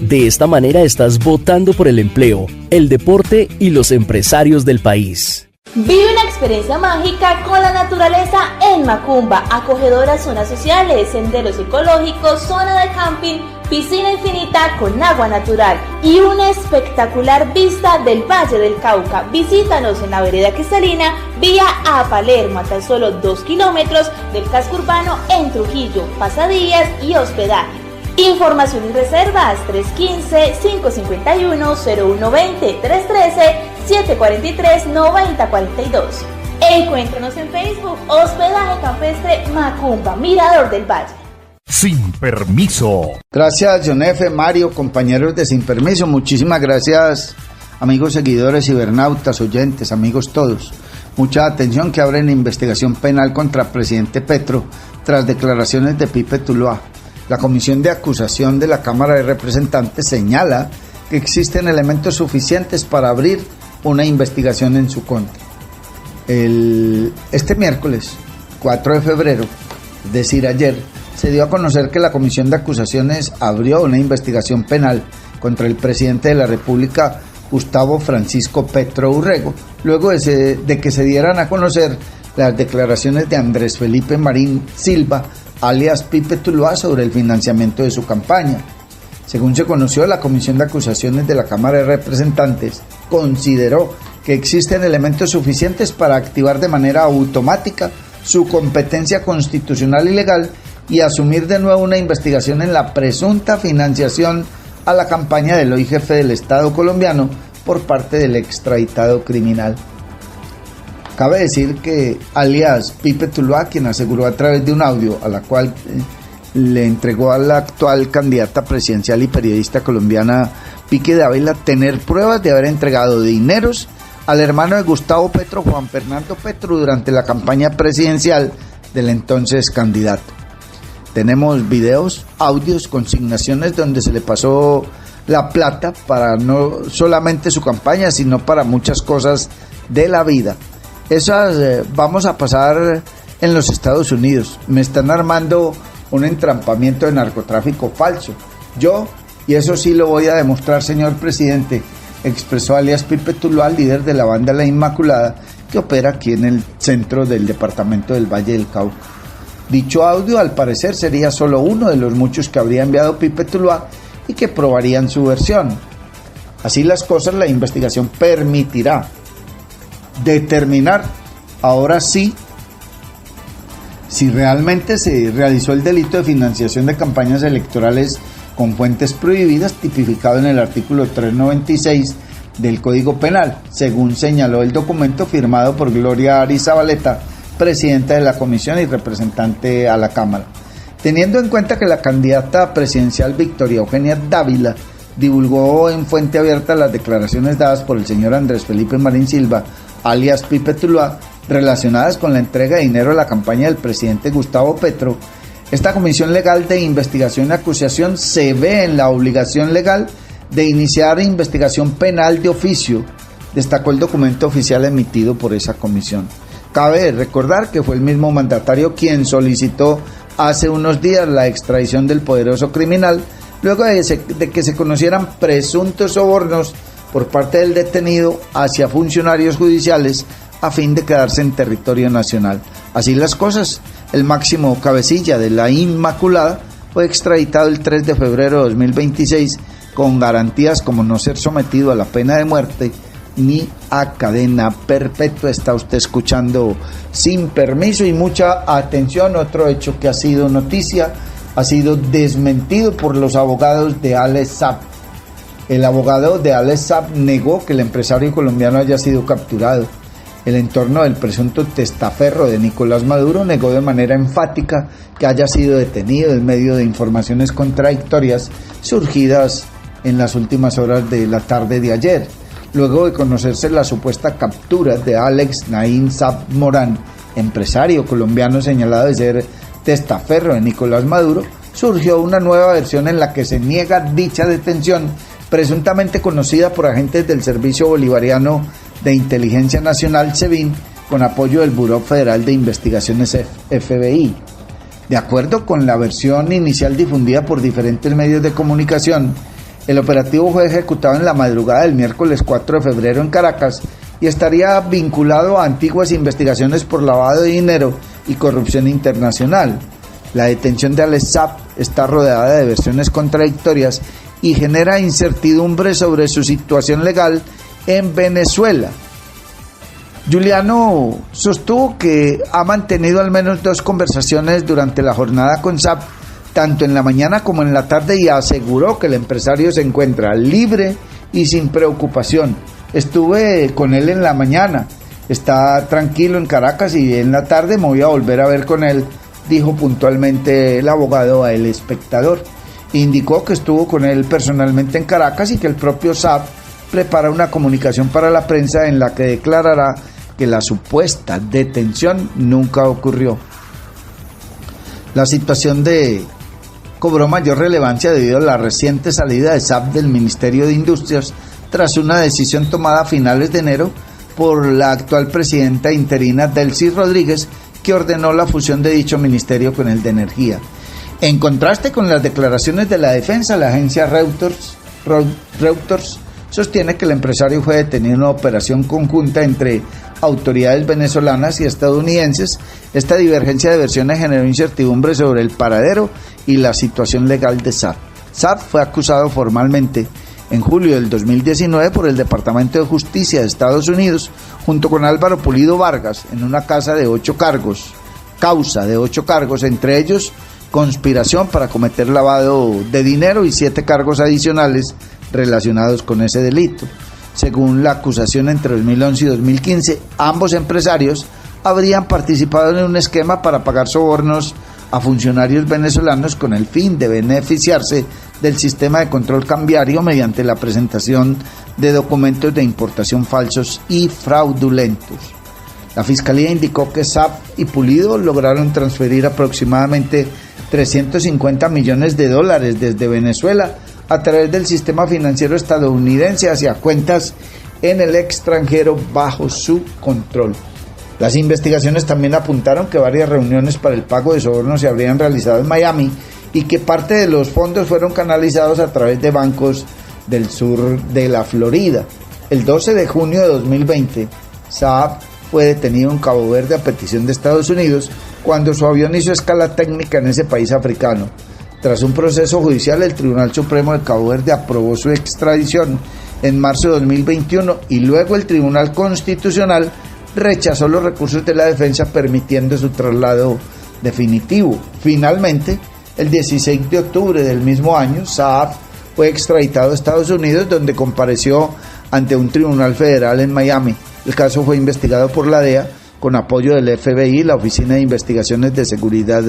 De esta manera estás votando por el empleo, el deporte y los empresarios del país. Vive una experiencia mágica con la naturaleza en Macumba, acogedoras zonas sociales, senderos ecológicos, zona de camping, piscina infinita con agua natural y una espectacular vista del Valle del Cauca. Visítanos en la vereda Cristalina, vía a Palermo, a tan solo 2 kilómetros del casco urbano en Trujillo, pasadías y hospedaje. Información y reservas 315-551-0120, 313-743-9042. Encuéntranos en Facebook, Hospedaje Campestre Macumba, Mirador del Valle. Sin permiso. Gracias, John F., Mario, compañeros de Sin Permiso. Muchísimas gracias, amigos seguidores, cibernautas, oyentes, amigos todos. Mucha atención, que abren investigación penal contra el presidente Petro tras declaraciones de Pipe Tuluá. La Comisión de Acusación de la Cámara de Representantes señala que existen elementos suficientes para abrir una investigación en su contra. Este miércoles, 4 de febrero, es decir, ayer, se dio a conocer que la Comisión de Acusaciones abrió una investigación penal contra el presidente de la República, Gustavo Francisco Petro Urrego, luego de que se dieran a conocer las declaraciones de Andrés Felipe Marín Silva, alias Pipe Tuluá, sobre el financiamiento de su campaña. Según se conoció, la Comisión de Acusaciones de la Cámara de Representantes consideró que existen elementos suficientes para activar de manera automática su competencia constitucional y legal y asumir de nuevo una investigación en la presunta financiación a la campaña del hoy jefe del Estado colombiano por parte del extraditado criminal. Cabe decir que alias Pipe Tuluá, quien aseguró a través de un audio a la cual le entregó a la actual candidata presidencial y periodista colombiana Pique Dávila tener pruebas de haber entregado dineros al hermano de Gustavo Petro, Juan Fernando Petro, durante la campaña presidencial del entonces candidato. Tenemos videos, audios, consignaciones donde se le pasó la plata para no solamente su campaña, sino para muchas cosas de la vida. Esas vamos a pasar en los Estados Unidos. Me están armando un entrampamiento de narcotráfico falso. Yo, y eso sí lo voy a demostrar, señor presidente, expresó alias Pipe Tuluá, líder de la banda La Inmaculada, que opera aquí en el centro del departamento del Valle del Cauca. Dicho audio, al parecer, sería solo uno de los muchos que habría enviado Pipe Tuluá y que probarían su versión. Así las cosas, la investigación permitirá determinar, ahora sí, si realmente se realizó el delito de financiación de campañas electorales con fuentes prohibidas, tipificado en el artículo 396 del Código Penal, según señaló el documento firmado por Gloria Ari Zabaleta, presidenta de la comisión y representante a la Cámara. Teniendo en cuenta que la candidata presidencial Victoria Eugenia Dávila divulgó en fuente abierta las declaraciones dadas por el señor Andrés Felipe Marín Silva, alias Pipe Tuluá, relacionadas con la entrega de dinero a la campaña del presidente Gustavo Petro, esta Comisión Legal de Investigación y Acusación se ve en la obligación legal de iniciar investigación penal de oficio, destacó el documento oficial emitido por esa comisión. Cabe recordar que fue el mismo mandatario quien solicitó hace unos días la extradición del poderoso criminal, luego de que se conocieran presuntos sobornos por parte del detenido hacia funcionarios judiciales a fin de quedarse en territorio nacional. Así las cosas, el máximo cabecilla de La Inmaculada fue extraditado el 3 de febrero de 2026 con garantías como no ser sometido a la pena de muerte ni a cadena perpetua. Está usted escuchando Sin Permiso y mucha atención. Otro hecho que ha sido noticia ha sido desmentido por los abogados de Alex Saab. El abogado de Alex Saab negó que el empresario colombiano haya sido capturado. El entorno del presunto testaferro de Nicolás Maduro negó de manera enfática que haya sido detenido en medio de informaciones contradictorias surgidas en las últimas horas de la tarde de ayer. Luego de conocerse la supuesta captura de Alex Naim Saab Morán, empresario colombiano señalado de ser testaferro de Nicolás Maduro, surgió una nueva versión en la que se niega dicha detención, presuntamente conocida por agentes del Servicio Bolivariano de Inteligencia Nacional, SEBIN, con apoyo del Buró Federal de Investigaciones, FBI. De acuerdo con la versión inicial difundida por diferentes medios de comunicación, el operativo fue ejecutado en la madrugada del miércoles 4 de febrero en Caracas y estaría vinculado a antiguas investigaciones por lavado de dinero y corrupción internacional. La detención de Alex Saab está rodeada de versiones contradictorias y genera incertidumbre sobre su situación legal en Venezuela. Giuliano sostuvo que ha mantenido al menos 2 conversaciones durante la jornada con Saab, tanto en la mañana como en la tarde, y aseguró que el empresario se encuentra libre y sin preocupación. Estuve con él en la mañana, está tranquilo en Caracas y en la tarde me voy a volver a ver con él, dijo puntualmente el abogado a El Espectador. Indicó que estuvo con él personalmente en Caracas y que el propio Saab prepara una comunicación para la prensa en la que declarará que la supuesta detención nunca ocurrió. La situación cobró mayor relevancia debido a la reciente salida de Saab del Ministerio de Industrias tras una decisión tomada a finales de enero por la actual presidenta interina Delcy Rodríguez, que ordenó la fusión de dicho ministerio con el de Energía. En contraste con las declaraciones de la defensa, la agencia Reuters sostiene que el empresario fue detenido en una operación conjunta entre autoridades venezolanas y estadounidenses. Esta divergencia de versiones generó incertidumbre sobre el paradero y la situación legal de Saab. Saab fue acusado formalmente en julio del 2019 por el Departamento de Justicia de Estados Unidos, junto con Álvaro Pulido Vargas, en una causa de 8 cargos, entre ellos conspiración para cometer lavado de dinero y 7 cargos adicionales relacionados con ese delito. Según la acusación, entre 2011 y 2015, ambos empresarios habrían participado en un esquema para pagar sobornos a funcionarios venezolanos con el fin de beneficiarse del sistema de control cambiario mediante la presentación de documentos de importación falsos y fraudulentos. La Fiscalía indicó que SAP y Pulido lograron transferir aproximadamente $350 millones desde Venezuela a través del sistema financiero estadounidense hacia cuentas en el extranjero bajo su control. Las investigaciones también apuntaron que varias reuniones para el pago de sobornos se habrían realizado en Miami y que parte de los fondos fueron canalizados a través de bancos del sur de la Florida. El 12 de junio de 2020, Saab fue detenido en Cabo Verde a petición de Estados Unidos cuando su avión hizo escala técnica en ese país africano. Tras un proceso judicial, el Tribunal Supremo de Cabo Verde aprobó su extradición en marzo de 2021 y luego el Tribunal Constitucional rechazó los recursos de la defensa permitiendo su traslado definitivo. Finalmente, el 16 de octubre del mismo año, Saab fue extraditado a Estados Unidos, donde compareció ante un tribunal federal en Miami. El caso fue investigado por la DEA con apoyo del FBI, la Oficina de Investigaciones de Seguridad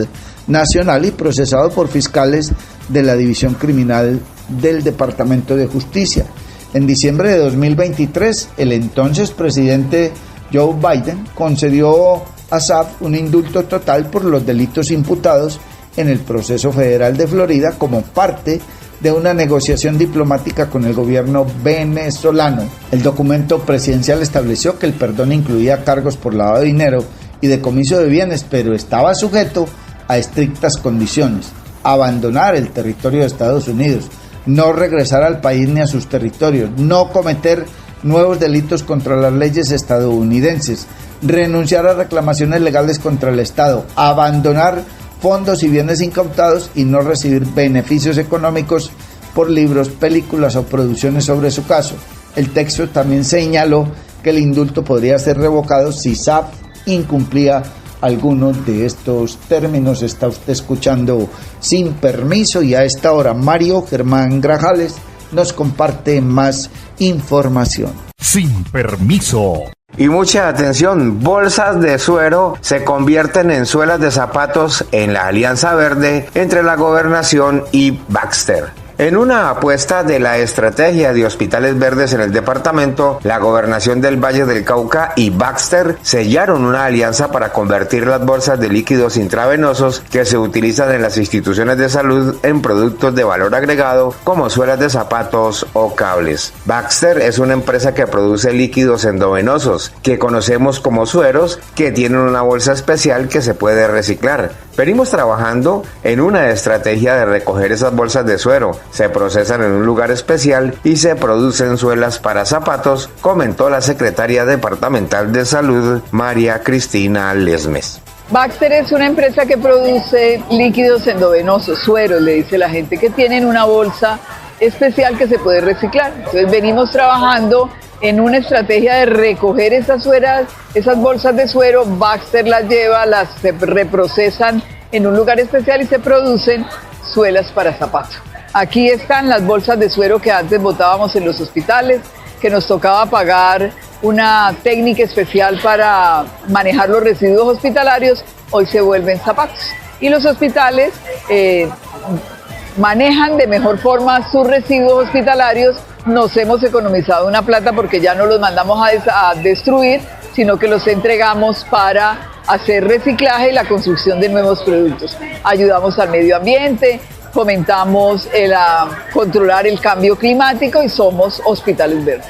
Nacional, y procesado por fiscales de la División Criminal del Departamento de Justicia. En diciembre de 2023, el entonces presidente Joe Biden concedió a Saab un indulto total por los delitos imputados en el proceso federal de Florida como parte de una negociación diplomática con el gobierno venezolano. El documento presidencial estableció que el perdón incluía cargos por lavado de dinero y decomiso de bienes, pero estaba sujeto a estrictas condiciones: abandonar el territorio de Estados Unidos, no regresar al país ni a sus territorios, no cometer nuevos delitos contra las leyes estadounidenses, renunciar a reclamaciones legales contra el Estado, abandonar fondos y bienes incautados y no recibir beneficios económicos por libros, películas o producciones sobre su caso. El texto también señaló que el indulto podría ser revocado si Saab incumplía algunos de estos términos. Está usted escuchando Sin Permiso y a esta hora Mario Germán Grajales nos comparte más información. Sin Permiso. Y mucha atención, bolsas de suero se convierten en suelas de zapatos en la Alianza Verde entre la Gobernación y Baxter. En una apuesta de la estrategia de hospitales verdes en el departamento, la Gobernación del Valle del Cauca y Baxter sellaron una alianza para convertir las bolsas de líquidos intravenosos que se utilizan en las instituciones de salud en productos de valor agregado como suelas de zapatos o cables. Baxter es una empresa que produce líquidos endovenosos, que conocemos como sueros, que tienen una bolsa especial que se puede reciclar. Venimos trabajando en una estrategia de recoger esas bolsas de suero. Se procesan en un lugar especial y se producen suelas para zapatos, comentó la secretaria departamental de salud, María Cristina Lesmes. Baxter es una empresa que produce líquidos endovenosos, sueros, le dice la gente, que tienen una bolsa especial que se puede reciclar. Entonces venimos trabajando en una estrategia de recoger esas sueras, esas bolsas de suero. Baxter las lleva, se reprocesan en un lugar especial y se producen suelas para zapatos. Aquí están las bolsas de suero que antes botábamos en los hospitales, que nos tocaba pagar una técnica especial para manejar los residuos hospitalarios. Hoy se vuelven zapatos y los hospitales manejan de mejor forma sus residuos hospitalarios. Nos hemos economizado una plata porque ya no los mandamos a destruir, sino que los entregamos para hacer reciclaje y la construcción de nuevos productos. Ayudamos al medio ambiente, fomentamos controlar el cambio climático y somos hospitales verdes.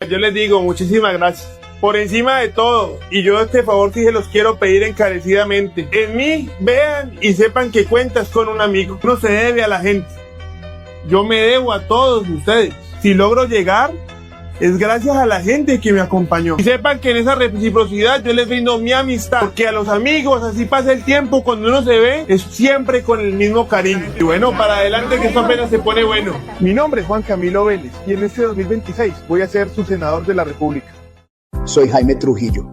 Yo les digo muchísimas gracias. Por encima de todo, y yo este favor sí se los quiero pedir encarecidamente, en mí vean y sepan que cuentas con un amigo. No se debe a la gente. Yo me debo a todos ustedes. Si logro llegar, es gracias a la gente que me acompañó. Y sepan que en esa reciprocidad yo les brindo mi amistad, porque a los amigos, así pasa el tiempo, cuando uno se ve, es siempre con el mismo cariño. Y bueno, para adelante que esto apenas se pone bueno. Mi nombre es Juan Camilo Vélez y en este 2026 voy a ser su senador de la República. Soy Jaime Trujillo.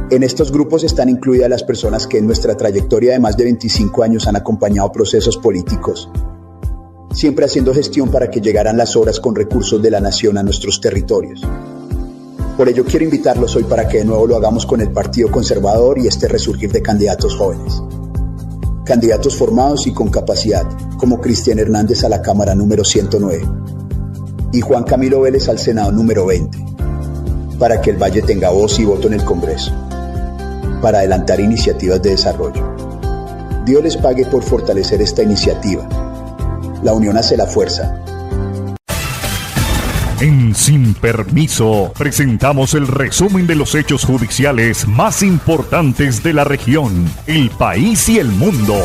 En estos grupos están incluidas las personas que en nuestra trayectoria de más de 25 años han acompañado procesos políticos, siempre haciendo gestión para que llegaran las obras con recursos de la nación a nuestros territorios. Por ello quiero invitarlos hoy para que de nuevo lo hagamos con el Partido Conservador y este resurgir de candidatos jóvenes. Candidatos formados y con capacidad, como Cristian Hernández a la Cámara número 109 y Juan Camilo Vélez al Senado número 20, para que el Valle tenga voz y voto en el Congreso, para adelantar iniciativas de desarrollo. Dios les pague por fortalecer esta iniciativa. La unión hace la fuerza. En Sin Permiso presentamos el resumen de los hechos judiciales más importantes de la región, el país y el mundo.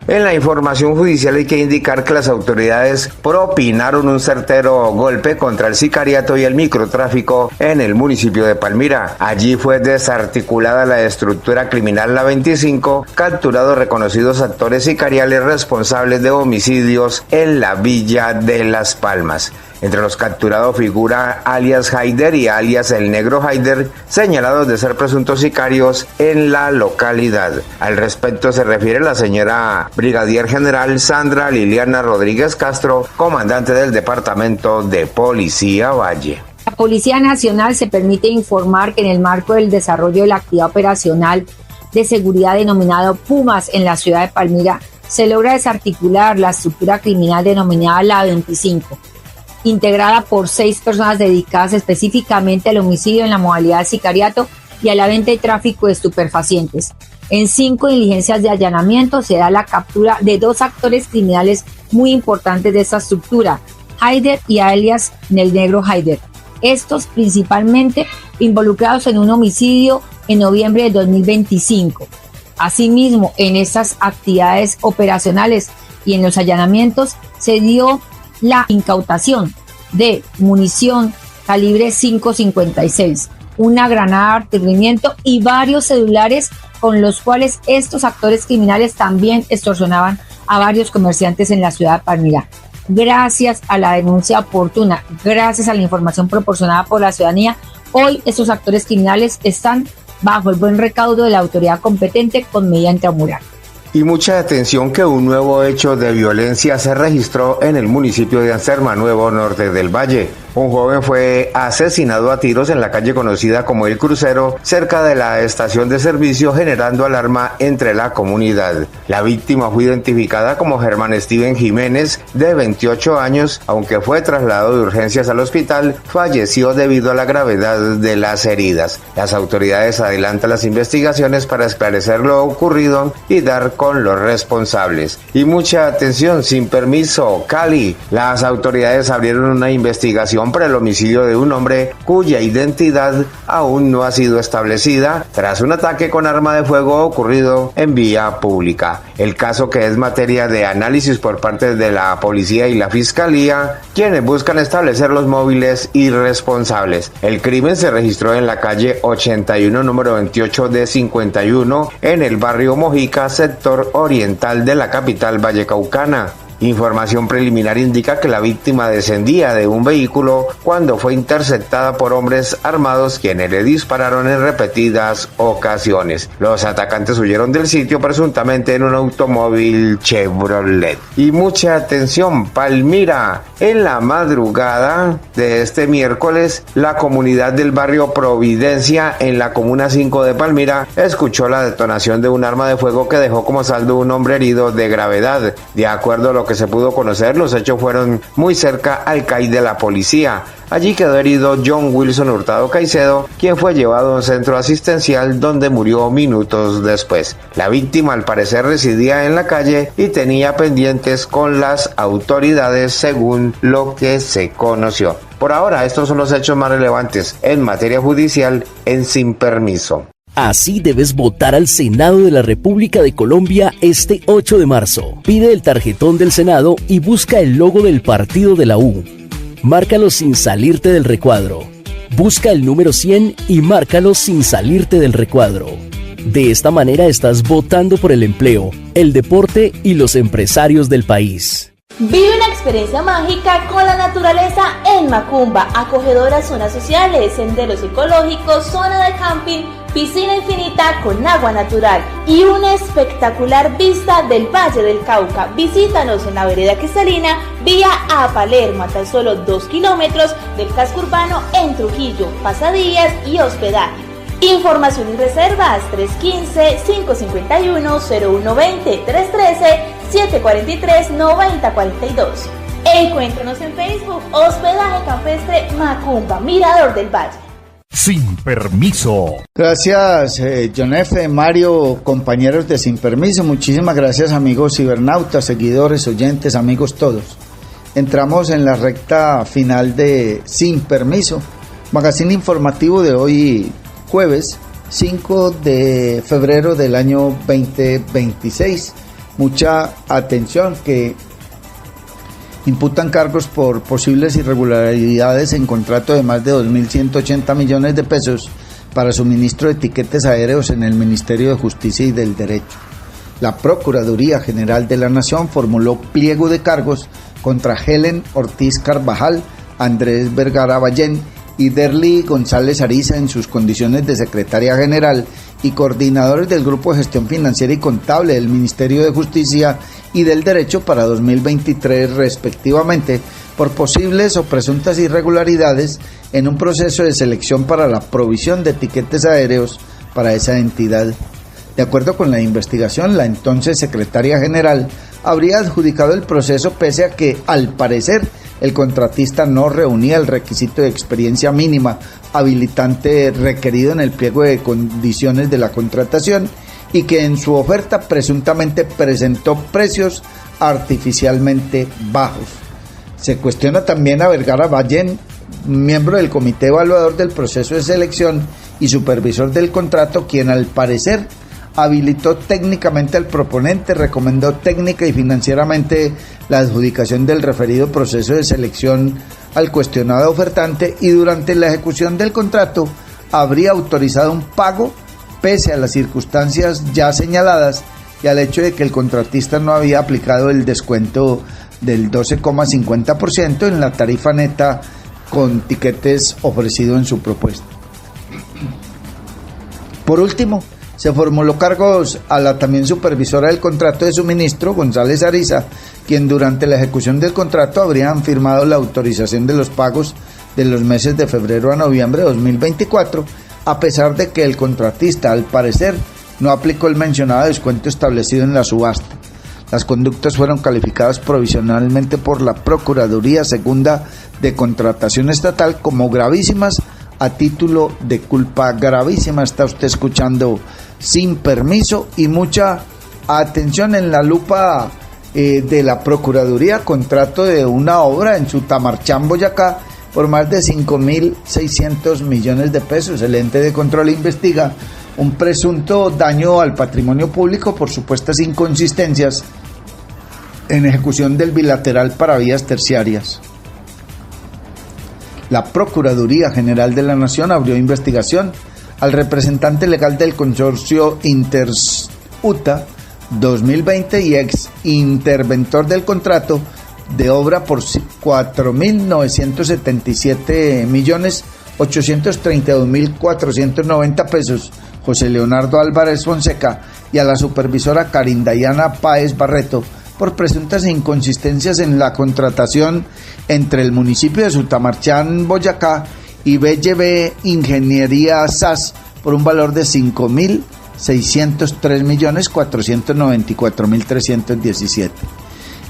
En la información judicial hay que indicar que las autoridades propinaron un certero golpe contra el sicariato y el microtráfico en el municipio de Palmira. Allí fue desarticulada la estructura criminal La 25, capturados reconocidos actores sicariales responsables de homicidios en la villa de Las Palmas. Entre los capturados figura alias Haider y alias El Negro Haider, señalados de ser presuntos sicarios en la localidad. Al respecto se refiere la señora Brigadier General Sandra Liliana Rodríguez Castro, comandante del Departamento de Policía Valle. La Policía Nacional se permite informar que en el marco del desarrollo de la actividad operacional de seguridad denominado Pumas en la ciudad de Palmira, se logra desarticular la estructura criminal denominada La 25. Integrada por 6 personas dedicadas específicamente al homicidio en la modalidad de sicariato y a la venta y tráfico de estupefacientes. En 5 diligencias de allanamiento se da la captura de 2 actores criminales muy importantes de esta estructura, Haider y alias El Negro Haider. Estos principalmente involucrados en un homicidio en noviembre de 2025. Asimismo, en estas actividades operacionales y en los allanamientos se dio la incautación de munición calibre .556, una granada de artillamiento y varios celulares con los cuales estos actores criminales también extorsionaban a varios comerciantes en la ciudad de Palmira. Gracias a la denuncia oportuna, gracias a la información proporcionada por la ciudadanía, hoy estos actores criminales están bajo el buen recaudo de la autoridad competente con medida intramural. Y mucha atención que un nuevo hecho de violencia se registró en el municipio de Anserma Nuevo, norte del Valle. Un joven fue asesinado a tiros en la calle conocida como El Crucero, cerca de la estación de servicio, generando alarma entre la comunidad. La víctima fue identificada como Germán Steven Jiménez, de 28 años, aunque fue trasladado de urgencias al hospital, falleció debido a la gravedad de las heridas. Las autoridades adelantan las investigaciones para esclarecer lo ocurrido y dar con los responsables. Y mucha atención, Sin Permiso, Cali. Las autoridades abrieron una investigación por el homicidio de un hombre cuya identidad aún no ha sido establecida tras un ataque con arma de fuego ocurrido en vía pública. El caso, que es materia de análisis por parte de la policía y la fiscalía, quienes buscan establecer los móviles y responsables. El crimen se registró en la calle 81, número 28 de 51, en el barrio Mojica, sector oriental de la capital vallecaucana. Información preliminar indica que la víctima descendía de un vehículo cuando fue interceptada por hombres armados, quienes le dispararon en repetidas ocasiones. Los atacantes huyeron del sitio presuntamente en un automóvil Chevrolet. Y mucha atención, Palmira. En la madrugada de este miércoles, la comunidad del barrio Providencia, en la comuna 5 de Palmira, escuchó la detonación de un arma de fuego que dejó como saldo un hombre herido de gravedad. De acuerdo a lo que se pudo conocer, los hechos fueron muy cerca al CAI de la policía. Allí quedó herido John Wilson Hurtado Caicedo, quien fue llevado a un centro asistencial donde murió minutos después. La víctima al parecer residía en la calle y tenía pendientes con las autoridades, según lo que se conoció. Por ahora, estos son los hechos más relevantes en materia judicial en Sin Permiso. Así debes votar al Senado de la República de Colombia este 8 de marzo. Pide el tarjetón del Senado y busca el logo del partido de la U. Márcalo sin salirte del recuadro. Busca el número 100 y márcalo sin salirte del recuadro. De esta manera estás votando por el empleo, el deporte y los empresarios del país. Vive una experiencia mágica con la naturaleza en Macumba, acogedoras zonas sociales, senderos ecológicos, zona de camping, piscina infinita con agua natural y una espectacular vista del Valle del Cauca. Visítanos en la vereda Cristalina, vía a Palermo, a tan solo 2 kilómetros del casco urbano en Trujillo, pasadías y hospedaje. Información y reservas 315-551-0120, 313-743-9042. Encuéntranos en Facebook, Hospedaje Campestre Macumba, Mirador del Valle. Sin permiso. Gracias, John F., Mario, compañeros de Sin Permiso. Muchísimas gracias, amigos cibernautas, seguidores, oyentes, amigos todos. Entramos en la recta final de Sin Permiso, magazine informativo de hoy, jueves 5 de febrero del año 2026. Mucha atención, que imputan cargos por posibles irregularidades en contrato de más de 2.180 millones de pesos para suministro de tiquetes aéreos en el Ministerio de Justicia y del Derecho. La Procuraduría General de la Nación formuló pliego de cargos contra Helen Ortiz Carvajal, Andrés Vergara Ballén y Derly González Ariza en sus condiciones de secretaria general y coordinadores del Grupo de Gestión Financiera y Contable del Ministerio de Justicia y del Derecho para 2023 respectivamente, por posibles o presuntas irregularidades en un proceso de selección para la provisión de tiquetes aéreos para esa entidad. De acuerdo con la investigación, la entonces secretaria general habría adjudicado el proceso pese a que, al parecer, el contratista no reunía el requisito de experiencia mínima habilitante requerido en el pliego de condiciones de la contratación y que en su oferta presuntamente presentó precios artificialmente bajos. Se cuestiona también a Vergara Ballén, miembro del comité evaluador del proceso de selección y supervisor del contrato, quien al parecer habilitó técnicamente al proponente, recomendó técnica y financieramente la adjudicación del referido proceso de selección al cuestionado ofertante y durante la ejecución del contrato habría autorizado un pago pese a las circunstancias ya señaladas y al hecho de que el contratista no había aplicado el descuento del 12,50% en la tarifa neta con tiquetes ofrecido en su propuesta. Por último, se formuló cargos a la también supervisora del contrato de suministro, González Ariza, quien durante la ejecución del contrato habrían firmado la autorización de los pagos de los meses de febrero a noviembre de 2024, a pesar de que el contratista, al parecer, no aplicó el mencionado descuento establecido en la subasta. Las conductas fueron calificadas provisionalmente por la Procuraduría Segunda de Contratación Estatal como gravísimas a título de culpa gravísima. Está usted escuchando Sin Permiso, y mucha atención en la lupa de la Procuraduría, contrato de una obra en Sutamarchán, Boyacá, por más de 5.600 millones de pesos. El ente de control investiga un presunto daño al patrimonio público por supuestas inconsistencias en ejecución del bilateral para vías terciarias. La Procuraduría General de la Nación abrió investigación al representante legal del consorcio Interuta 2020 y ex interventor del contrato de obra por 4.977.832.490 pesos, José Leonardo Álvarez Fonseca, y a la supervisora Carindayana Páez Barreto por presuntas inconsistencias en la contratación entre el municipio de Sutamarchán, Boyacá, y BYB Ingeniería SAS por un valor de 5.603.494.317.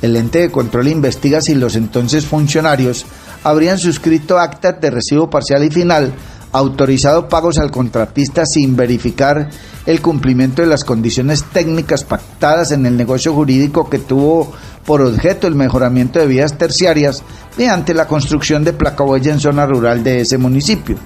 El ente de control investiga si los entonces funcionarios habrían suscrito actas de recibo parcial y final, autorizado pagos al contratista sin verificar el cumplimiento de las condiciones técnicas pactadas en el negocio jurídico que tuvo por objeto el mejoramiento de vías terciarias mediante la construcción de placahuella en zona rural de ese municipio.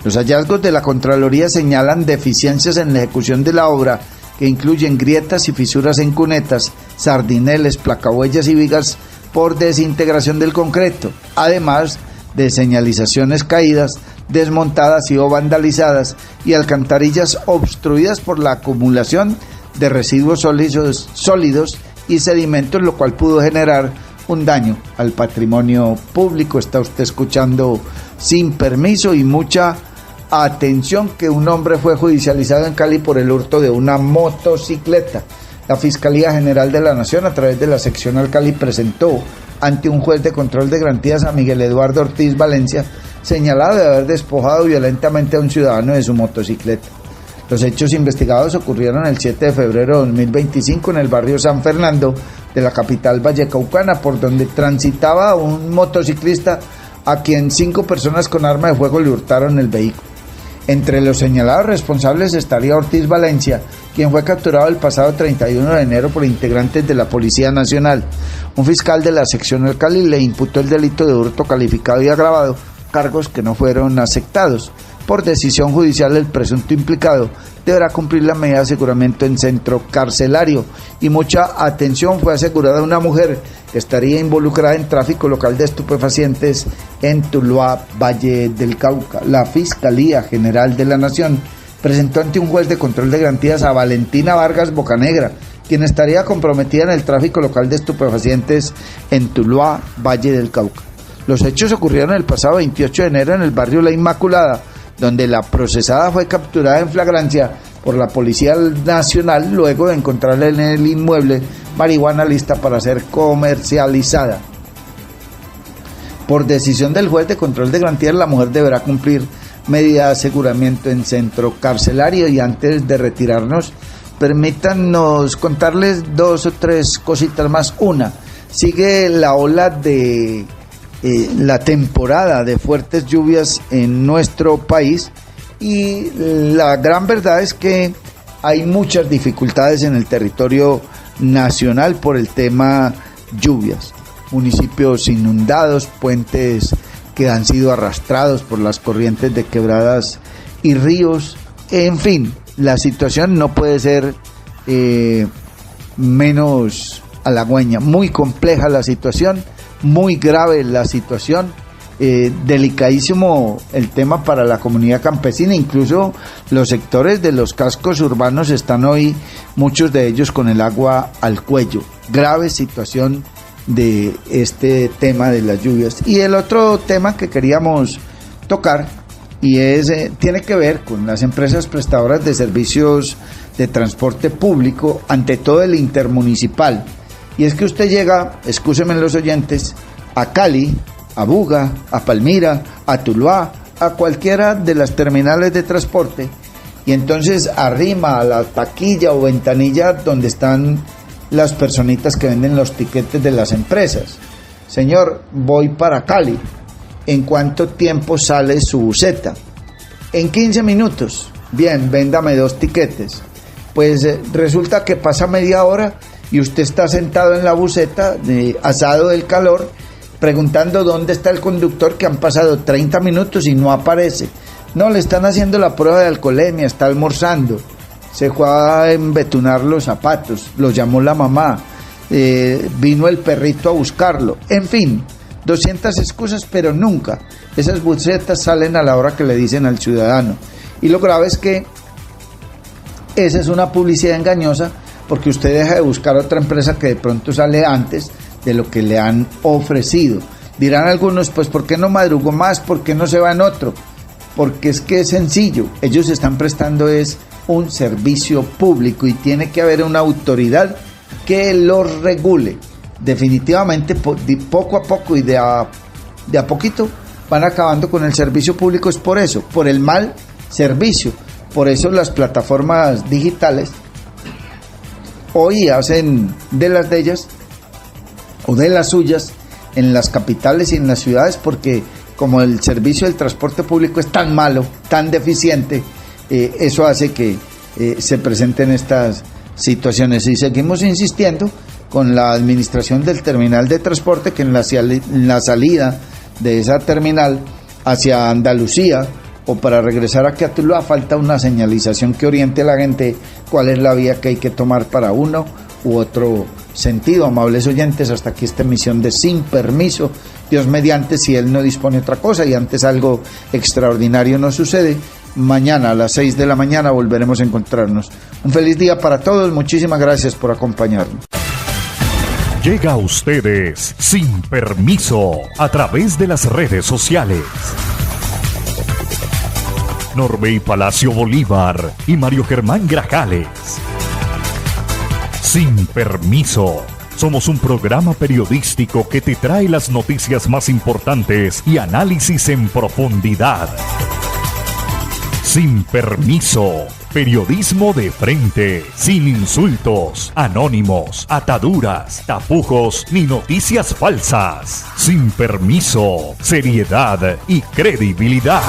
Los hallazgos de la Contraloría señalan deficiencias en la ejecución de la obra que incluyen grietas y fisuras en cunetas, sardineles, placahuellas y vigas por desintegración del concreto, además de señalizaciones caídas, desmontadas y o vandalizadas, y alcantarillas obstruidas por la acumulación de residuos sólidos y sedimentos, lo cual pudo generar un daño al patrimonio público. Está usted escuchando Sin Permiso, y mucha atención que un hombre fue judicializado en Cali por el hurto de una motocicleta. La Fiscalía General de la Nación, a través de la seccional Cali, presentó ante un juez de control de garantías a Miguel Eduardo Ortiz Valencia, señalado de haber despojado violentamente a un ciudadano de su motocicleta. Los hechos investigados ocurrieron el 7 de febrero de 2025 en el barrio San Fernando de la capital vallecaucana, por donde transitaba un motociclista a quien 5 personas con arma de fuego le hurtaron el vehículo. Entre los señalados responsables estaría Ortiz Valencia, quien fue capturado el pasado 31 de enero por integrantes de la Policía Nacional. Un fiscal de la seccional Cali le imputó el delito de hurto calificado y agravado, cargos que no fueron aceptados. Por decisión judicial, el presunto implicado deberá cumplir la medida de aseguramiento en centro carcelario. Y mucha atención, fue asegurada una mujer que estaría involucrada en tráfico local de estupefacientes en Tuluá, Valle del Cauca. La Fiscalía General de la Nación presentó ante un juez de control de garantías a Valentina Vargas Bocanegra, quien estaría comprometida en el tráfico local de estupefacientes en Tuluá, Valle del Cauca. Los hechos ocurrieron el pasado 28 de enero en el barrio La Inmaculada, donde la procesada fue capturada en flagrancia por la Policía Nacional luego de encontrarle en el inmueble marihuana lista para ser comercializada. Por decisión del juez de control de garantías, la mujer deberá cumplir medida de aseguramiento en centro carcelario. Y antes de retirarnos, permítanos contarles 2 o 3 cositas más. Una, sigue la ola de la temporada de fuertes lluvias en nuestro país, y la gran verdad es que hay muchas dificultades en el territorio nacional por el tema lluvias. Municipios inundados, puentes que han sido arrastrados por las corrientes de quebradas y ríos. En fin, la situación no puede ser menos halagüeña. Muy compleja la situación, muy grave la situación, delicadísimo el tema para la comunidad campesina. Incluso los sectores de los cascos urbanos están hoy, muchos de ellos, con el agua al cuello. Grave situación de este tema de las lluvias. Y el otro tema que queríamos tocar, y tiene que ver con las empresas prestadoras de servicios de transporte público, ante todo el intermunicipal. Y es que usted llega, excúsenme los oyentes, a Cali, a Buga, a Palmira, a Tuluá, a cualquiera de las terminales de transporte, y entonces arrima a la taquilla o ventanilla donde están las personitas que venden los tiquetes de las empresas. Señor, voy para Cali. ¿En cuánto tiempo sale su buseta? En 15 minutos. Bien, véndame 2 tiquetes. Pues resulta que pasa media hora y usted está sentado en la buseta, asado del calor, preguntando dónde está el conductor, que han pasado 30 minutos y no aparece. No, le están haciendo la prueba de alcoholemia, está almorzando, se fue a embetunar los zapatos, lo llamó la mamá, vino el perrito a buscarlo. En fin, 200 excusas, pero nunca esas busetas salen a la hora que le dicen al ciudadano. Y lo grave es que esa es una publicidad engañosa, porque usted deja de buscar otra empresa que de pronto sale antes de lo que le han ofrecido. Dirán algunos, pues ¿por qué no madrugó más? ¿Por qué no se va en otro? Porque es que es sencillo, ellos están prestando un servicio público y tiene que haber una autoridad que lo regule. Definitivamente, poco a poco y de a poquito van acabando con el servicio público. Es por eso, por el mal servicio. Por eso las plataformas digitales hoy hacen de las de ellas o de las suyas en las capitales y en las ciudades, porque como el servicio del transporte público es tan malo, tan deficiente, eso hace que se presenten estas situaciones. Y seguimos insistiendo con la administración del terminal de transporte, que en la salida de esa terminal hacia Andalucía o para regresar aquí a Tuluá falta una señalización que oriente a la gente cuál es la vía que hay que tomar para uno u otro sentido. Amables oyentes, hasta aquí esta emisión de Sin Permiso. Dios mediante, si Él no dispone otra cosa y antes algo extraordinario nos sucede, mañana a las 6 de la mañana volveremos a encontrarnos. Un feliz día para todos, muchísimas gracias por acompañarnos. Llega a ustedes Sin Permiso a través de las redes sociales. Norbey Palacio Bolívar y Mario Germán Grajales. Sin Permiso. Somos un programa periodístico que te trae las noticias más importantes y análisis en profundidad. Sin Permiso. Periodismo de frente, sin insultos, anónimos, ataduras, tapujos ni noticias falsas. Sin Permiso, seriedad y credibilidad.